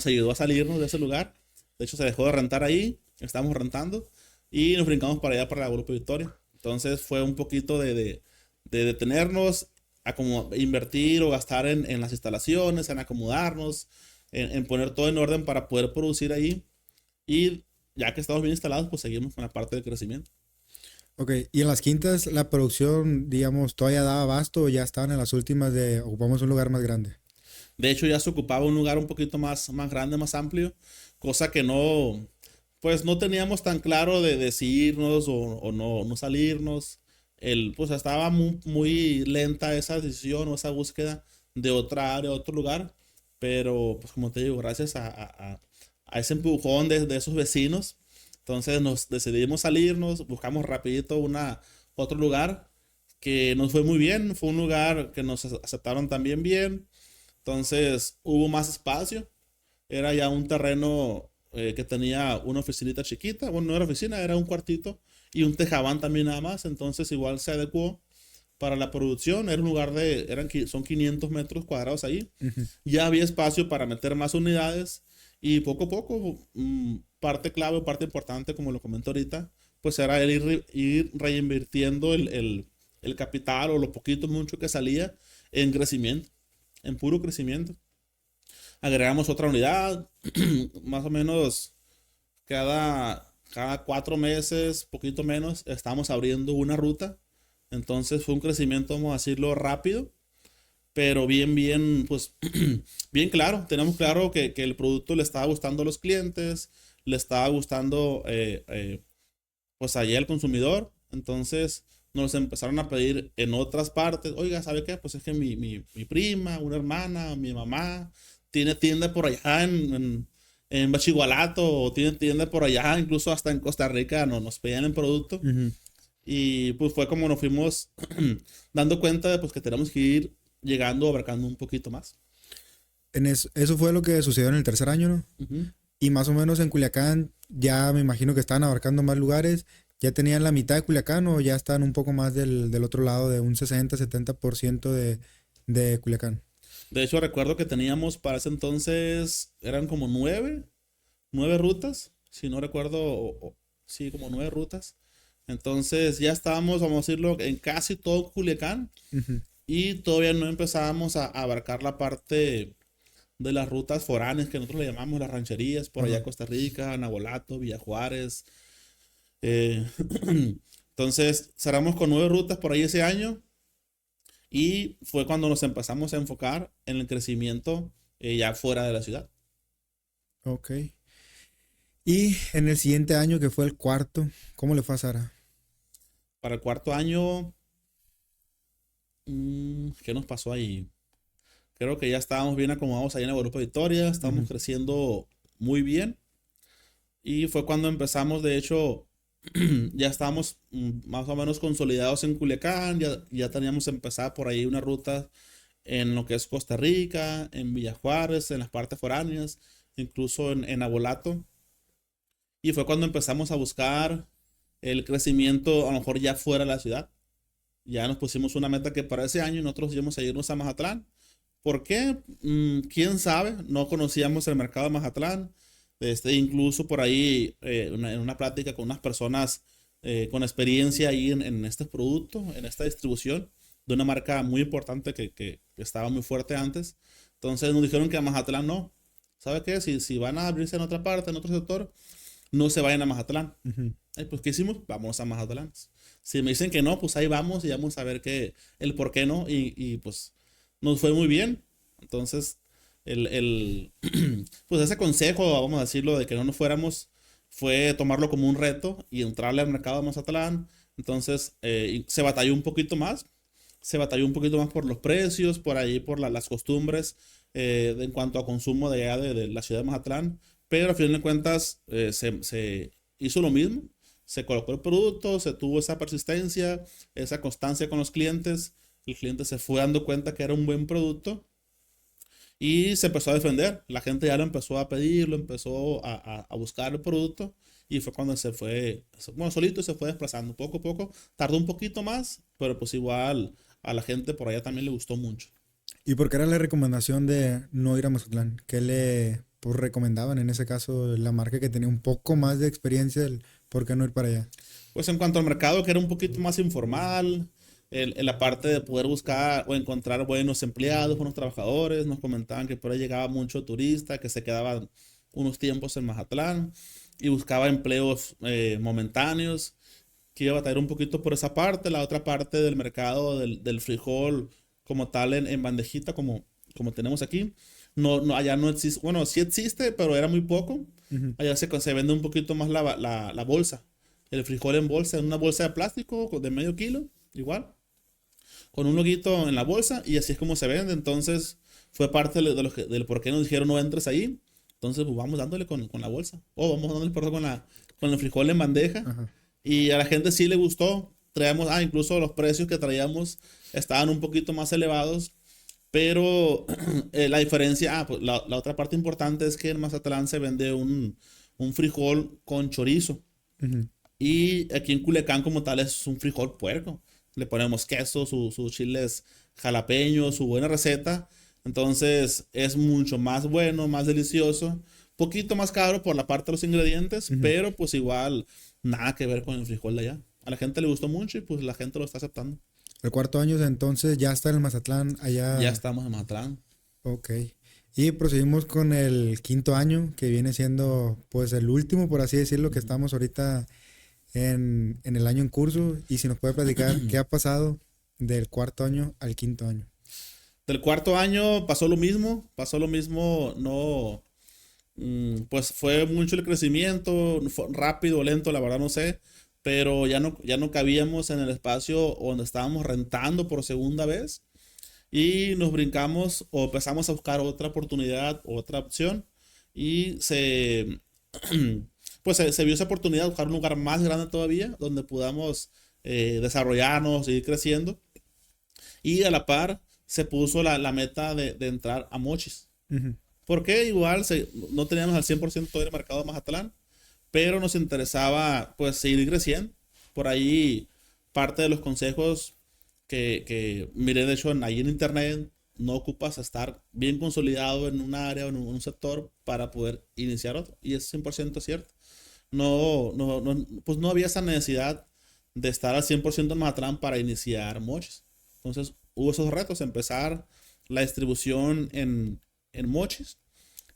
ayudó a salirnos de ese lugar. De hecho, se dejó de rentar ahí, estábamos rentando y nos brincamos para allá, para la Grupo Victoria. Entonces, fue un poquito de detenernos, a como invertir o gastar en las instalaciones, en acomodarnos, en poner todo en orden para poder producir ahí. Y ya que estamos bien instalados, pues seguimos con la parte del crecimiento. Ok, y en las quintas, la producción, digamos, todavía daba abasto o ya estaban en las últimas de ocupamos un lugar más grande. De hecho, ya se ocupaba un lugar un poquito más grande, más amplio, cosa que no, pues no teníamos tan claro de si irnos o no salirnos. Pues estaba muy lenta esa decisión o esa búsqueda de otra área, otro lugar, pero pues como te digo, gracias a ese empujón de esos vecinos, entonces nos decidimos salirnos, buscamos rapidito otro lugar que nos fue muy bien, fue un lugar que nos aceptaron también bien, entonces hubo más espacio, era ya un terreno que tenía una oficinita chiquita, bueno, no era oficina, era un cuartito y un tejabán también nada más, entonces igual se adecuó para la producción, era un lugar son 500 metros cuadrados ahí, Ujú. ya había espacio para meter más unidades y poco a poco, parte clave, parte importante, como lo comento ahorita, pues era el ir reinvirtiendo el capital o lo poquito, mucho que salía en crecimiento, en puro crecimiento. Agregamos otra unidad, más o menos cada 4 meses, poquito menos, estamos abriendo una ruta. Entonces fue un crecimiento, vamos a decirlo, rápido, pero bien, pues, bien claro. Tenemos claro que el producto le estaba gustando a los clientes, le estaba gustando, pues, allá al consumidor. Entonces nos empezaron a pedir en otras partes, oiga, ¿sabe qué? Pues es que mi prima, una hermana, mi mamá, tiene tienda por allá en Bachigualato, o tiene tienda por allá, incluso hasta en Costa Rica, nos pedían el producto. Ujú. Y pues fue como nos fuimos dando cuenta de pues, que tenemos que ir llegando, abarcando un poquito más. Eso fue lo que sucedió en el tercer año, ¿no? Ujú. Y más o menos en Culiacán ya me imagino que estaban abarcando más lugares. ¿Ya tenían la mitad de Culiacán o ya están un poco más del otro lado de un 60-70% de Culiacán? De hecho, recuerdo que teníamos para ese entonces, eran como nueve rutas, si no recuerdo, sí, como 9 rutas. Entonces ya estábamos, vamos a decirlo, en casi todo Culiacán Ujú. y todavía no empezábamos a abarcar la parte de las rutas foráneas que nosotros le llamamos las rancherías, por allá Ajá. Costa Rica, Nabolato, Villa Juárez. eh, entonces cerramos con 9 rutas por ahí ese año y fue cuando nos empezamos a enfocar en el crecimiento ya fuera de la ciudad. Ok. Y en el siguiente año, que fue el cuarto, ¿cómo le fue a Sara? Para el cuarto año, ¿qué nos pasó ahí? Creo que ya estábamos bien acomodados ahí en la Guadalupe Victoria, estábamos Ujú. creciendo muy bien y fue cuando empezamos, de hecho, ya estábamos más o menos consolidados en Culiacán, ya teníamos empezado por ahí una ruta en lo que es Costa Rica, en Villa Juárez, en las partes foráneas, incluso en Abolato. Y fue cuando empezamos a buscar el crecimiento a lo mejor ya fuera de la ciudad. Ya nos pusimos una meta que para ese año nosotros íbamos a irnos a Mazatlán. ¿Por qué? ¿Quién sabe? No conocíamos el mercado de Mazatlán. Incluso por ahí, en una plática con unas personas con experiencia ahí en este producto, en esta distribución, de una marca muy importante que estaba muy fuerte antes. Entonces nos dijeron que a Mazatlán no. ¿Sabe qué? Si van a abrirse en otra parte, en otro sector, no se vayan a Mazatlán. Ujú. Pues, ¿qué hicimos? Vamos a Mazatlán. Si me dicen que no, pues ahí vamos y vamos a ver el por qué no. Y pues nos fue muy bien. Entonces, pues ese consejo, vamos a decirlo, de que no nos fuéramos, fue tomarlo como un reto y entrarle al mercado de Mazatlán. Entonces, y se batalló un poquito más. Se batalló un poquito más por los precios, por ahí, por las costumbres en cuanto a consumo de allá de la ciudad de Mazatlán. Pero al final de cuentas, se hizo lo mismo. Se colocó el producto, se tuvo esa persistencia, esa constancia con los clientes. El cliente se fue dando cuenta que era un buen producto y se empezó a defender. La gente ya lo empezó a pedir, lo empezó a buscar el producto y fue cuando se fue, bueno, solito se fue desplazando poco a poco. Tardó un poquito más, pero pues igual a la gente por allá también le gustó mucho. ¿Y por qué era la recomendación de no ir a Mazatlán? ¿Qué le pues, recomendaban en ese caso la marca que tenía un poco más de experiencia? ¿Por qué no ir para allá? Pues en cuanto al mercado, que era un poquito más informal, en la parte de poder buscar o encontrar buenos empleados, buenos trabajadores, nos comentaban que por ahí llegaba mucho turista, que se quedaban unos tiempos en Mazatlán y buscaba empleos momentáneos, que iba a batallar un poquito por esa parte. La otra parte del mercado del frijol como tal en bandejita, como tenemos aquí, allá no existe, bueno, sí existe, pero era muy poco. Ujú. Allá se vende un poquito más la bolsa. El frijol en bolsa, en una bolsa de plástico de medio kilo, igual, con un loguito en la bolsa y así es como se vende. Entonces fue parte del por qué nos dijeron no entres ahí. Entonces pues vamos dándole con la bolsa. O vamos dándole perdón, con el frijol en bandeja. Ajá. Y a la gente sí le gustó. Traíamos, incluso los precios que traíamos estaban un poquito más elevados. Pero la diferencia, pues la otra parte importante es que en Mazatlán se vende un frijol con chorizo. Ujú. Y aquí en Culiacán como tal es un frijol puerco. Le ponemos queso, sus chiles jalapeños, su buena receta. Entonces es mucho más bueno, más delicioso. Poquito más caro por la parte de los ingredientes, Ujú. pero pues igual nada que ver con el frijol de allá. A la gente le gustó mucho y pues la gente lo está aceptando. El cuarto año entonces ya está en el Mazatlán Ya allá. estamos en Mazatlán. Ok. Y proseguimos con el quinto año, que viene siendo pues el último, por así decirlo, que estamos ahorita en el año en curso. Y si nos puede platicar qué ha pasado del cuarto año al quinto año. Del cuarto año pasó lo mismo, no, pues fue mucho el crecimiento, fue rápido, lento, la verdad no sé, pero ya no cabíamos en el espacio donde estábamos rentando por segunda vez y nos brincamos o empezamos a buscar otra oportunidad, otra opción y pues se vio esa oportunidad de buscar un lugar más grande todavía donde podamos desarrollarnos, seguir creciendo y a la par se puso la meta de entrar a Mochis. Ujú. Porque igual no teníamos al 100% del mercado de Mazatlán, pero nos interesaba pues seguir creciendo. Por ahí parte de los consejos que miré de hecho ahí en internet, no ocupas estar bien consolidado en un área o en un sector para poder iniciar otro. Y es 100% cierto. Pues no había esa necesidad de estar al 100% en Mazatlán para iniciar Mochis. Entonces hubo esos retos, empezar la distribución en Mochis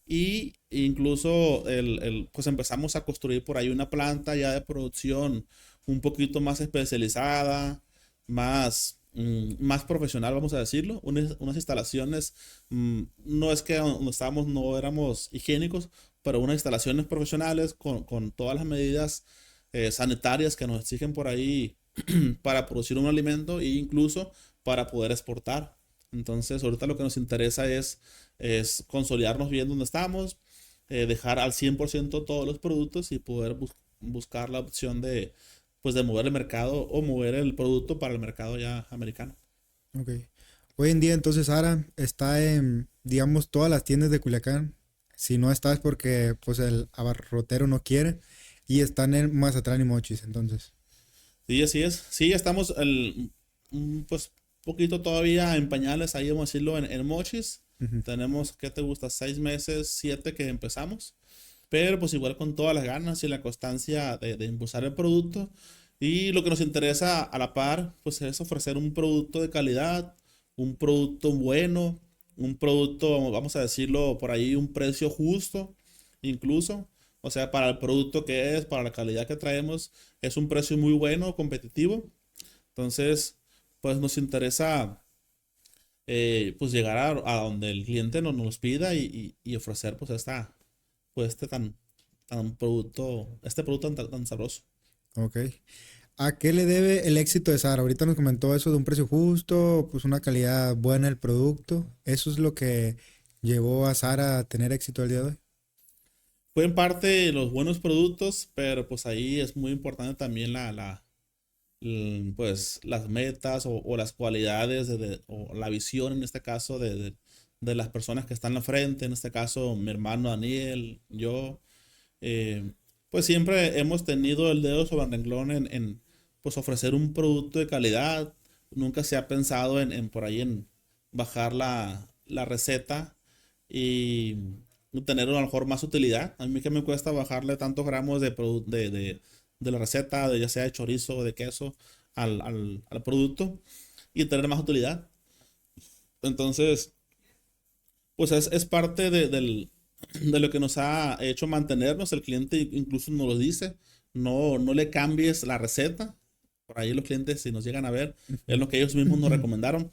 y incluso pues empezamos a construir por ahí una planta ya de producción un poquito más especializada, más profesional, vamos a decirlo. Unas instalaciones, no es que donde estábamos no éramos higiénicos, pero unas instalaciones profesionales con todas las medidas sanitarias que nos exigen por ahí para producir un alimento e incluso para poder exportar. Entonces, ahorita lo que nos interesa es consolidarnos bien donde estamos, dejar al 100% todos los productos y poder buscar la opción pues de mover el mercado o mover el producto para el mercado ya americano. Ok. Hoy en día entonces Sara está en, digamos, todas las tiendas de Culiacán. Si no está es porque pues el abarrotero no quiere. Y están en Mazatlán y Mochis, entonces. Sí, así es. Sí, estamos pues poquito todavía en pañales, ahí vamos a decirlo, en Mochis. Ujú. Tenemos, ¿qué te gusta? 6 meses, 7 que empezamos. Pero pues igual con todas las ganas y la constancia de impulsar el producto. Y lo que nos interesa a la par, pues es ofrecer un producto de calidad, un producto bueno, un producto, vamos a decirlo por ahí, un precio justo, incluso. O sea, para el producto que es, para la calidad que traemos, es un precio muy bueno, competitivo. Entonces, pues nos interesa pues llegar a donde el cliente nos pida y ofrecer pues pues este producto tan sabroso. Ok. ¿A qué le debe el éxito de Sara? Ahorita nos comentó eso de un precio justo, pues una calidad buena del producto. ¿Eso es lo que llevó a Sara a tener éxito el día de hoy? Fue en parte los buenos productos, pero pues ahí es muy importante también pues las metas o las cualidades o la visión en este caso de las personas que están al frente, en este caso mi hermano Daniel, yo, eh, pues siempre hemos tenido el dedo sobre el renglón pues ofrecer un producto de calidad. Nunca se ha pensado en por ahí en bajar la receta y tener a lo mejor más utilidad. A mí que me cuesta bajarle tantos gramos de la receta, de ya sea de chorizo o de queso al producto y tener más utilidad. Entonces, pues es parte de lo que nos ha hecho mantenernos. El cliente incluso nos lo dice, no le cambies la receta. Por ahí los clientes, si nos llegan a ver, es lo que ellos mismos nos recomendaron.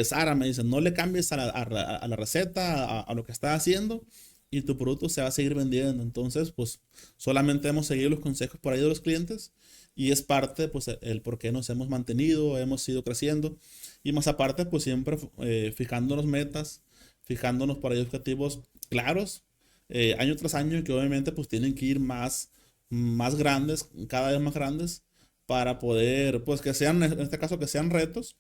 Sara me dice, no le cambies a la receta, a lo que está haciendo y tu producto se va a seguir vendiendo. Entonces, pues solamente hemos seguido los consejos por ahí de los clientes y es parte, pues, el por qué nos hemos mantenido, hemos ido creciendo y más aparte, pues siempre fijándonos metas, fijándonos por ahí objetivos claros, año tras año, y que obviamente pues tienen que ir más grandes, cada vez más grandes, para poder, pues que sean, en este caso, que sean retos,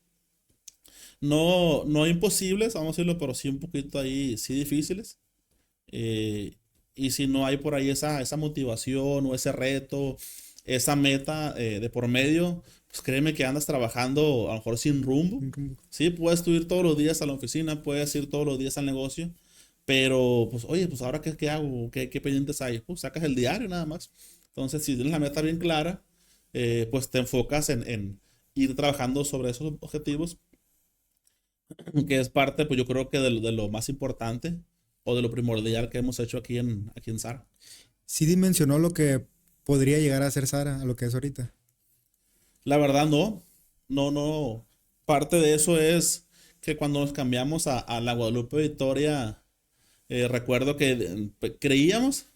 no imposibles, vamos a decirlo, pero sí un poquito ahí, sí difíciles. eh, y si no hay por ahí esa motivación o ese reto, esa meta de por medio, pues créeme que andas trabajando a lo mejor sin rumbo. Sí, puedes tú ir todos los días a la oficina, puedes ir todos los días al negocio, pero pues oye, pues ahora qué hago, qué pendientes hay, pues sacas el diario nada más. Entonces, si tienes la meta bien clara, pues te enfocas en ir trabajando sobre esos objetivos, que es parte, pues yo creo que de lo más importante o de lo primordial que hemos hecho aquí en SAR. Sí dimensionó lo que podría llegar a ser Sara, a lo que es ahorita. La verdad no. Parte de eso es que cuando nos cambiamos a la Guadalupe Victoria, recuerdo que creíamos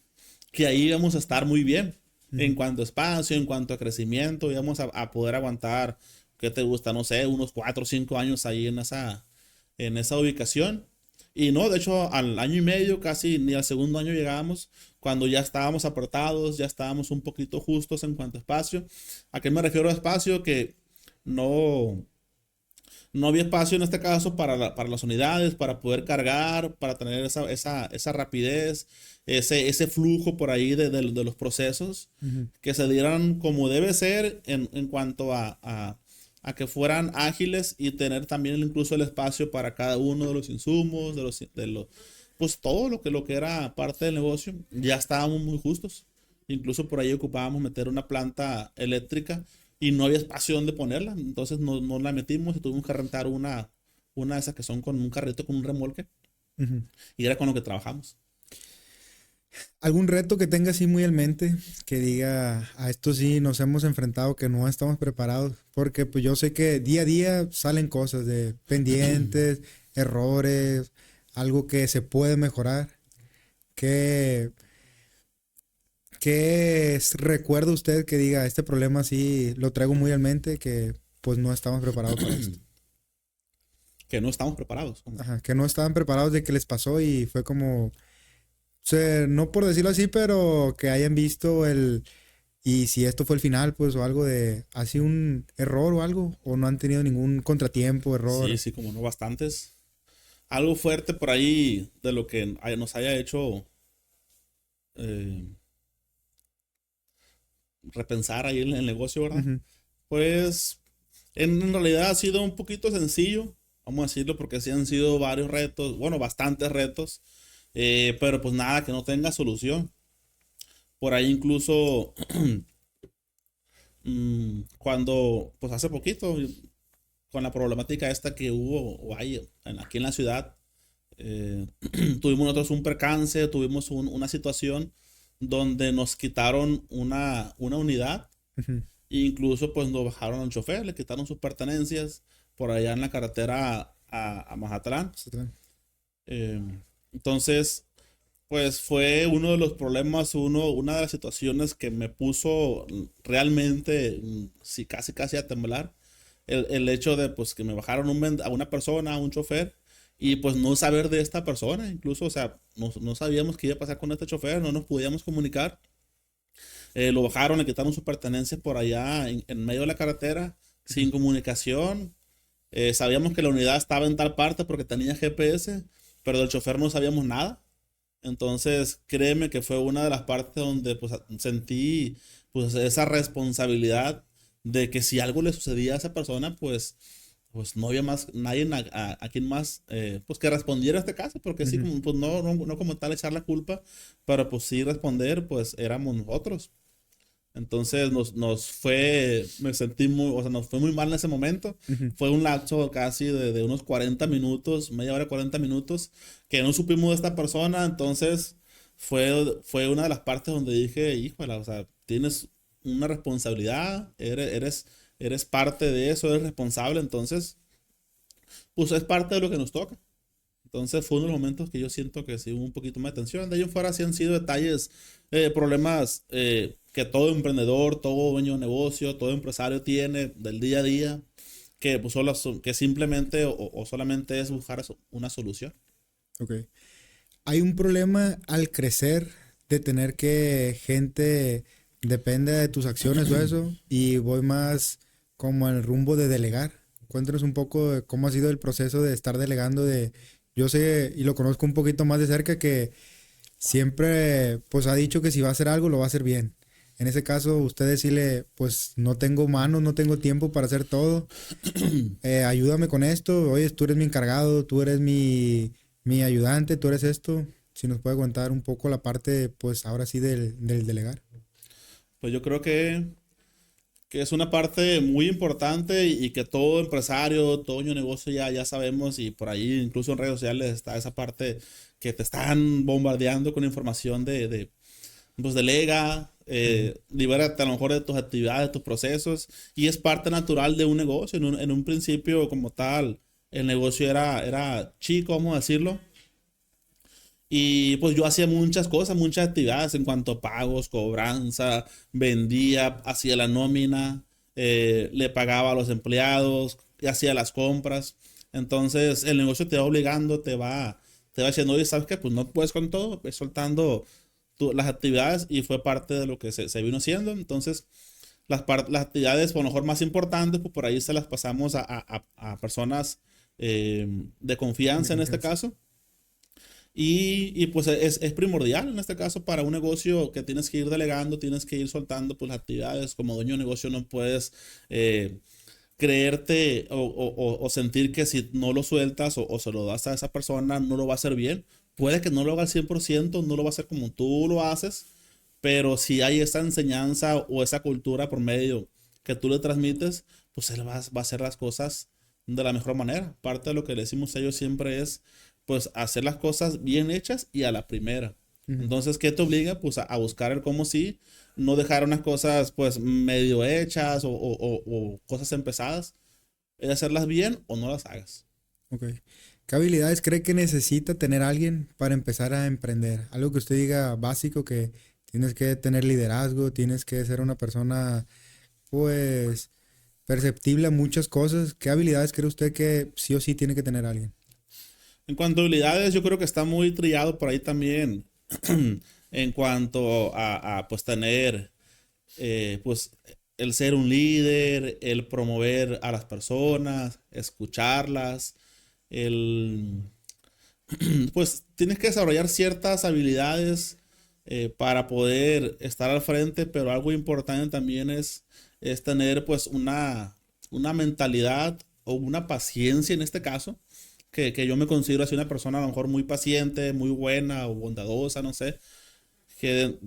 que ahí íbamos a estar muy bien en Ujú. cuanto a espacio, en cuanto a crecimiento, íbamos a poder aguantar, ¿qué te gusta? No sé, unos 4 o 5 años ahí en esa ubicación. Y no, de hecho, al año y medio, casi ni al segundo año llegábamos, cuando ya estábamos apretados, ya estábamos un poquito justos en cuanto a espacio. ¿A qué me refiero a espacio? Que no, no había espacio en este caso para las unidades, para poder cargar, para tener esa rapidez, ese flujo por ahí de los procesos, Ujú. que se dieran como debe ser en cuanto a que fueran ágiles y tener también incluso el espacio para cada uno de los insumos, pues todo lo que era parte del negocio, ya estábamos muy justos. Incluso por ahí ocupábamos meter una planta eléctrica y no había espacio donde ponerla. Entonces no la metimos y tuvimos que rentar una de esas que son con un carrito, con un remolque. Ujú. Y era con lo que trabajamos. ¿Algún reto que tenga así muy en mente que diga, a esto sí nos hemos enfrentado, que no estamos preparados? Porque pues yo sé que día a día salen cosas de pendientes, errores, algo que se puede mejorar. ¿Qué, recuerda usted que diga, este problema sí lo traigo muy en mente, que pues no estamos preparados para esto? Que no estamos preparados. Ajá, que no estaban preparados de que les pasó y fue como, o sea, no por decirlo así, pero que hayan visto y si esto fue el final, pues, o algo de, así un error o algo, o no han tenido ningún contratiempo, Sí, error. sí, como no bastantes. Algo fuerte por ahí de lo que nos haya hecho eh, repensar ahí en el negocio, ¿verdad? Ujú. Pues en realidad ha sido un poquito sencillo, vamos a decirlo, porque sí han sido varios retos, bueno, bastantes retos, pero pues nada que no tenga solución. Por ahí incluso cuando, pues hace poquito, con la problemática esta que hubo o hay aquí en la ciudad, eh, tuvimos nosotros un percance, tuvimos una situación donde nos quitaron una unidad. Ujú. E incluso pues nos bajaron al chofer, le quitaron sus pertenencias por allá en la carretera a Mazatlán. Está bien. Eh, entonces, pues fue uno de los problemas, una de las situaciones que me puso realmente, sí, casi casi a temblar. El hecho de pues que me bajaron a una persona, a un chofer, y pues no saber de esta persona, incluso, o sea, no sabíamos qué iba a pasar con este chofer, no nos podíamos comunicar. Lo bajaron, le quitaron sus pertenencias por allá en medio de la carretera, sin comunicación. Sabíamos que la unidad estaba en tal parte porque tenía GPS, pero del chofer no sabíamos nada. Entonces, créeme que fue una de las partes donde pues, sentí pues, esa responsabilidad de que si algo le sucedía a esa persona, pues no había más nadie a quien más pues que respondiera a este caso, porque sí, Ujú. pues no como tal echar la culpa, pero pues sí responder, pues éramos nosotros. Entonces me sentí muy, o sea, nos fue muy mal en ese momento. Ujú. Fue un lapso casi de unos 40 minutos, media hora, 40 minutos, que no supimos de esta persona. Entonces fue una de las partes donde dije, híjole, o sea, tienes una responsabilidad, eres parte de eso, eres responsable. Entonces, pues es parte de lo que nos toca. Entonces fue uno de los momentos que yo siento que sí hubo un poquito más de tensión. De ahí en fuera sí han sido detalles, problemas que todo emprendedor, todo dueño de negocio, todo empresario tiene del día a día, que, pues, que simplemente o solamente es buscar una solución. Ok. Hay un problema al crecer de tener que gente depende de tus acciones o eso, y voy más como al rumbo de delegar. Cuéntanos un poco de cómo ha sido el proceso de estar delegando de, yo sé y lo conozco un poquito más de cerca que siempre pues ha dicho que si va a hacer algo lo va a hacer bien. En ese caso, usted decirle, pues no tengo manos, no tengo tiempo para hacer todo, ayúdame con esto, oye, tú eres mi encargado, tú eres mi ayudante, tú eres esto. Si nos puede contar un poco la parte, pues ahora sí del delegar. Pues yo creo que es una parte muy importante y que todo empresario, todo dueño de negocio ya sabemos y por ahí incluso en redes sociales está esa parte que te están bombardeando con información pues delega, Ujú. libérate a lo mejor de tus actividades, de tus procesos y es parte natural de un negocio. En un principio como tal, el negocio era chico, vamos a decirlo, y pues yo hacía muchas cosas, muchas actividades en cuanto a pagos, cobranza, vendía, hacía la nómina, le pagaba a los empleados, y hacía las compras. Entonces el negocio te va obligando, te va diciendo, oye, ¿sabes qué? Pues no puedes con todo, ves soltando las actividades y fue parte de lo que se vino haciendo. Entonces las actividades, por lo mejor más importantes, pues por ahí se las pasamos a personas de De confianza en este confianza. caso pues es primordial en este caso para un negocio que tienes que ir delegando, tienes que ir soltando pues las actividades. Como dueño de negocio no puedes creerte o sentir que si no lo sueltas o se lo das a esa persona no lo va a hacer bien. Puede que no lo haga al 100%, no lo va a hacer como tú lo haces, pero si hay esa enseñanza o esa cultura por medio que tú le transmites, pues él va a hacer las cosas de la mejor manera. Parte de lo que le decimos a ellos siempre es, pues, hacer las cosas bien hechas y a la primera. Ujú. Entonces, ¿qué te obliga? Pues a buscar el cómo sí, no dejar unas cosas, pues, medio hechas o cosas empezadas, es hacerlas bien o no las hagas. Ok. ¿Qué habilidades cree que necesita tener alguien para empezar a emprender? Algo que usted diga básico, que tienes que tener liderazgo, tienes que ser una persona, pues, perceptible a muchas cosas. ¿Qué habilidades cree usted que sí o sí tiene que tener alguien? En cuanto a habilidades, yo creo que está muy trillado por ahí también en cuanto pues tener pues el ser un líder, el promover a las personas, escucharlas, el pues tienes que desarrollar ciertas habilidades para poder estar al frente, pero algo importante también es es tener pues una mentalidad o una paciencia en este caso, que yo me considero así una persona a lo mejor muy paciente, muy buena o bondadosa, no sé, que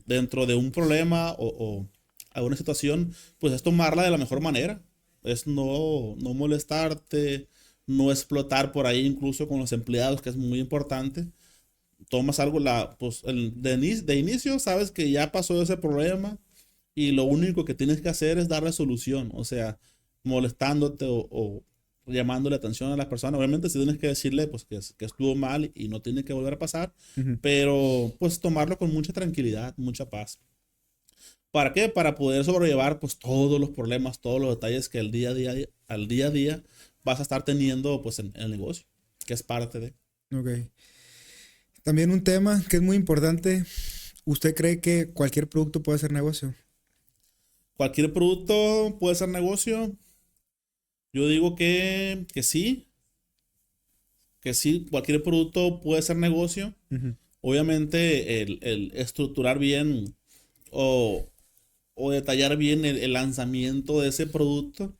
dentro de un problema o alguna situación, pues es tomarla de la mejor manera. Es no molestarte, no explotar por ahí incluso con los empleados, que es muy importante. Tomas algo, pues de inicio sabes que ya pasó ese problema y lo único que tienes que hacer es darle solución, o sea, molestándote o llamándole atención a las personas. Obviamente sí tienes que decirle pues que estuvo mal y no tiene que volver a pasar, Ujú. pero pues tomarlo con mucha tranquilidad, mucha paz. ¿Para qué? Para poder sobrellevar pues todos los problemas, todos los detalles que al día a día vas a estar teniendo pues en el negocio, que es parte de Ok. También un tema que es muy importante. ¿Usted cree que cualquier producto puede ser negocio? cualquier producto puede ser negocio. Yo digo que sí, cualquier producto puede ser negocio. Ujú. Obviamente el estructurar bien o, o detallar bien el lanzamiento de ese producto.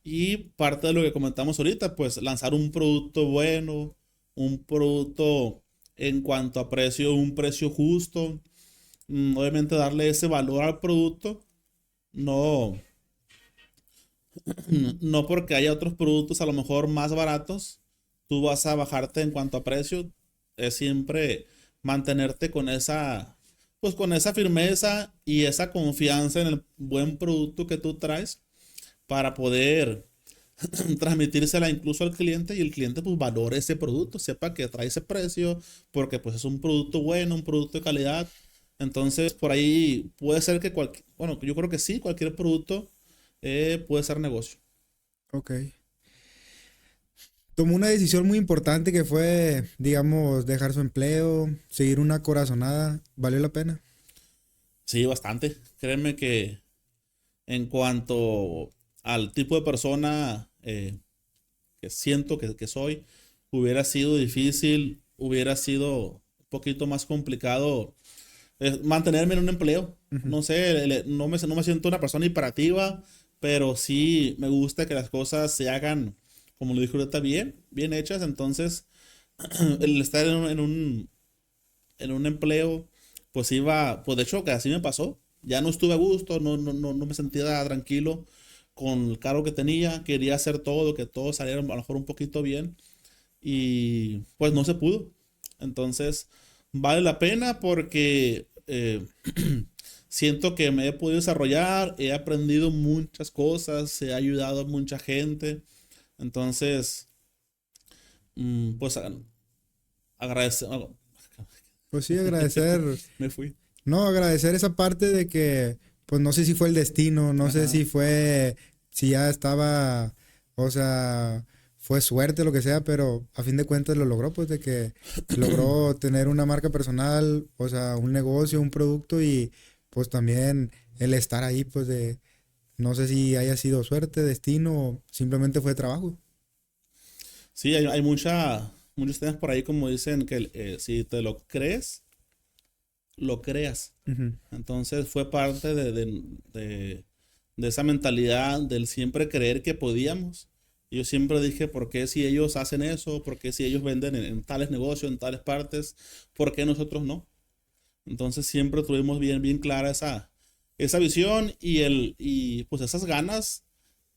Y parte de lo que comentamos ahorita, pues lanzar un producto bueno, un producto en cuanto a precio, un precio justo. Obviamente darle ese valor al producto, no, no porque haya otros productos a lo mejor más baratos, tú vas a bajarte en cuanto a precio. Es siempre mantenerte pues con esa firmeza y esa confianza en el buen producto que tú traes para poder transmitírsela incluso al cliente y el cliente pues valore ese producto, sepa que trae ese precio porque pues es un producto bueno, un producto de calidad. Entonces por ahí puede ser que bueno, yo creo que sí, cualquier producto puede ser negocio. Ok. Tomó una decisión muy importante que fue, digamos, dejar su empleo, seguir una corazonada. ¿Valió la pena? Sí, bastante. Créeme que en cuanto al tipo de persona que siento que soy, hubiera sido difícil, hubiera sido un poquito más complicado mantenerme en un empleo. Ujú. No sé, no me siento una persona hiperactiva, pero sí me gusta que las cosas se hagan, como lo dijo ahorita, bien hechas. Entonces, el estar en un empleo, pues de hecho, que así me pasó. Ya no estuve a gusto, no me sentía tranquilo con el cargo que tenía. Quería hacer todo, que todo saliera a lo mejor un poquito bien y pues no se pudo. Entonces, vale la pena porque siento que me he podido desarrollar, he aprendido muchas cosas, he ayudado a mucha gente. Entonces, pues agradecer. Pues sí, agradecer. Me fui. No, agradecer esa parte de que, pues no sé si fue el destino, no sé Ajá. si fue, si ya estaba, o sea, fue suerte, lo que sea, pero a fin de cuentas lo logró, pues de que logró tener una marca personal, o sea, un negocio, un producto y pues también el estar ahí, pues de, no sé si haya sido suerte, destino o simplemente fue trabajo. Sí, hay muchos temas por ahí como dicen que si te lo crees, lo creas. Ujú. Entonces fue parte de esa mentalidad del siempre creer que podíamos. Y yo siempre dije, ¿por qué si ellos hacen eso? ¿Por qué si ellos venden en tales negocios, en tales partes? ¿Por qué nosotros no? Entonces siempre tuvimos bien clara esa visión y pues esas ganas.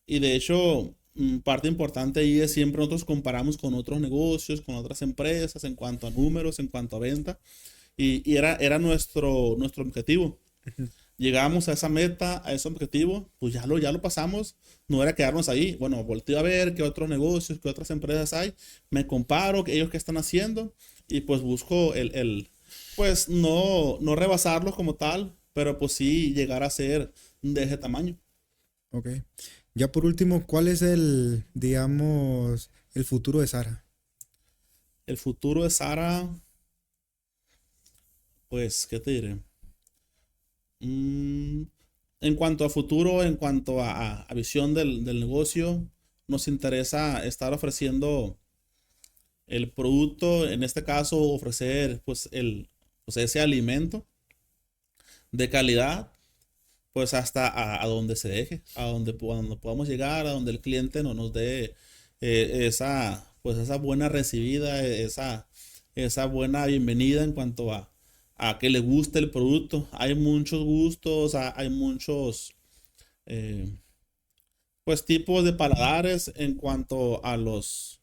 Y de hecho, parte importante ahí es siempre nosotros comparamos con otros negocios, con otras empresas en cuanto a números, en cuanto a venta. Y era nuestro objetivo. Ujú. Llegamos a esa meta, a ese objetivo, pues ya lo pasamos. No era quedarnos ahí. Bueno, volteo a ver qué otros negocios, qué otras empresas hay. Me comparo, ellos qué están haciendo. Y pues busco pues no rebasarlos como tal, pero pues sí llegar a ser de ese tamaño. Ok. Ya por último, ¿cuál es el, digamos, el futuro de Sara? El futuro de Sara, pues, ¿qué te diré? Mm, en cuanto a futuro, en cuanto a visión del negocio, nos interesa estar ofreciendo el producto, en este caso ofrecer pues ese alimento de calidad pues hasta a donde se deje, a donde podamos llegar, a donde el cliente no nos dé pues esa buena recibida, esa buena bienvenida en cuanto a que le guste el producto. Hay muchos gustos, hay muchos eh, pues tipos de paladares en cuanto a las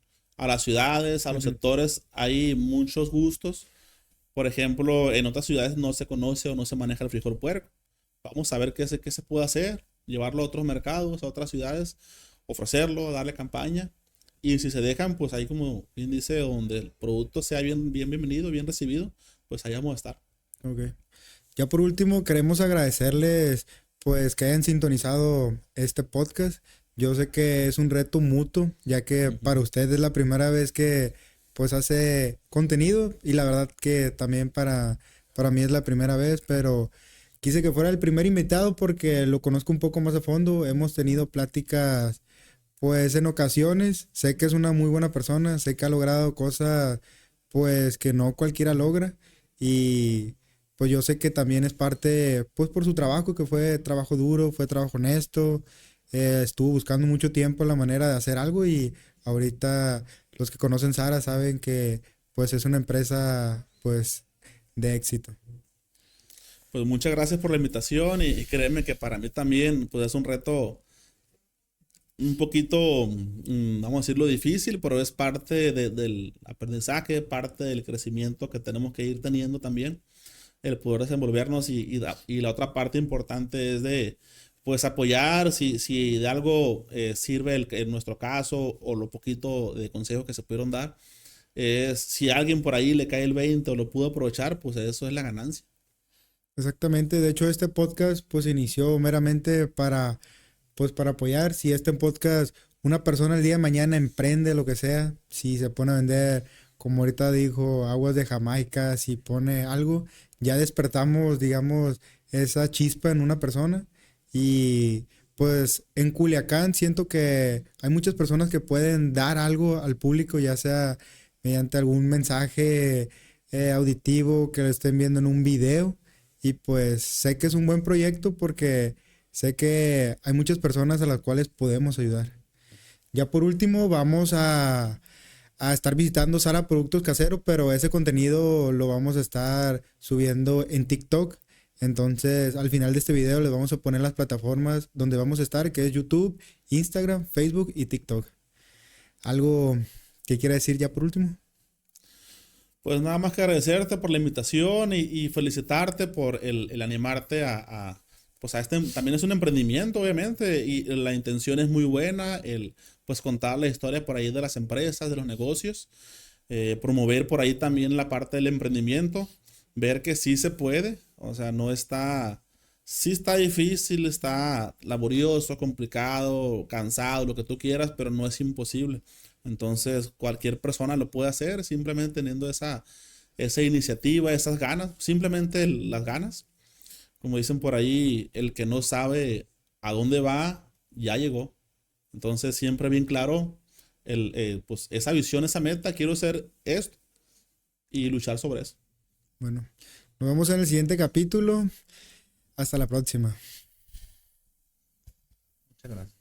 ciudades, a los Ujú. sectores, hay muchos gustos. Por ejemplo, en otras ciudades no se conoce o no se maneja el frijol puerco. Vamos a ver qué se puede hacer, llevarlo a otros mercados, a otras ciudades, ofrecerlo, darle campaña. Y si se dejan, pues ahí como bien dice, donde el producto sea bien bienvenido, bien recibido, pues allá vamos a estar. Ok. Ya por último, queremos agradecerles pues que hayan sintonizado este podcast. Yo sé que es un reto mutuo, ya que Ujú. para usted es la primera vez que pues hace contenido y la verdad que también para mí es la primera vez, pero quise que fuera el primer invitado porque lo conozco un poco más a fondo. Hemos tenido pláticas pues en ocasiones. Sé que es una muy buena persona, sé que ha logrado cosas pues que no cualquiera logra y pues yo sé que también es parte pues por su trabajo, que fue trabajo duro, fue trabajo honesto, estuvo buscando mucho tiempo la manera de hacer algo y ahorita los que conocen Sara saben que pues es una empresa pues de éxito. Pues muchas gracias por la invitación y créeme que para mí también pues es un reto un poquito, vamos a decirlo, difícil, pero es parte del aprendizaje, parte del crecimiento que tenemos que ir teniendo también, el poder desenvolvernos y la otra parte importante es de, pues, apoyar si de algo sirve en nuestro caso o lo poquito de consejos que se pudieron dar. Si a alguien por ahí le cae el 20 o lo pudo aprovechar, pues eso es la ganancia. Exactamente, de hecho este podcast pues inició meramente para pues para apoyar. Si este podcast, una persona el día de mañana emprende lo que sea, si se pone a vender, como ahorita dijo, aguas de Jamaica, si pone algo, ya despertamos, digamos, esa chispa en una persona. Y pues en Culiacán siento que hay muchas personas que pueden dar algo al público, ya sea mediante algún mensaje auditivo que lo estén viendo en un video. Y pues sé que es un buen proyecto porque sé que hay muchas personas a las cuales podemos ayudar. Ya por último, vamos a estar visitando Sara Productos Caseros, pero ese contenido lo vamos a estar subiendo en TikTok. Entonces, al final de este video les vamos a poner las plataformas donde vamos a estar, que es YouTube, Instagram, Facebook y TikTok. ¿Algo que quiera decir ya por último? Pues nada más que agradecerte por la invitación y felicitarte por el animarte pues a este, también es un emprendimiento, obviamente, y la intención es muy buena, pues contar la historia por ahí de las empresas, de los negocios, promover por ahí también la parte del emprendimiento, ver que sí se puede, o sea, sí está difícil, está laborioso, complicado, cansado, lo que tú quieras, pero no es imposible. Entonces, cualquier persona lo puede hacer simplemente teniendo esa iniciativa, esas ganas, simplemente las ganas. Como dicen por ahí, el que no sabe a dónde va, ya llegó. Entonces, siempre bien claro, pues esa visión, esa meta, quiero hacer esto y luchar sobre eso. Bueno, nos vemos en el siguiente capítulo. Hasta la próxima. Muchas gracias.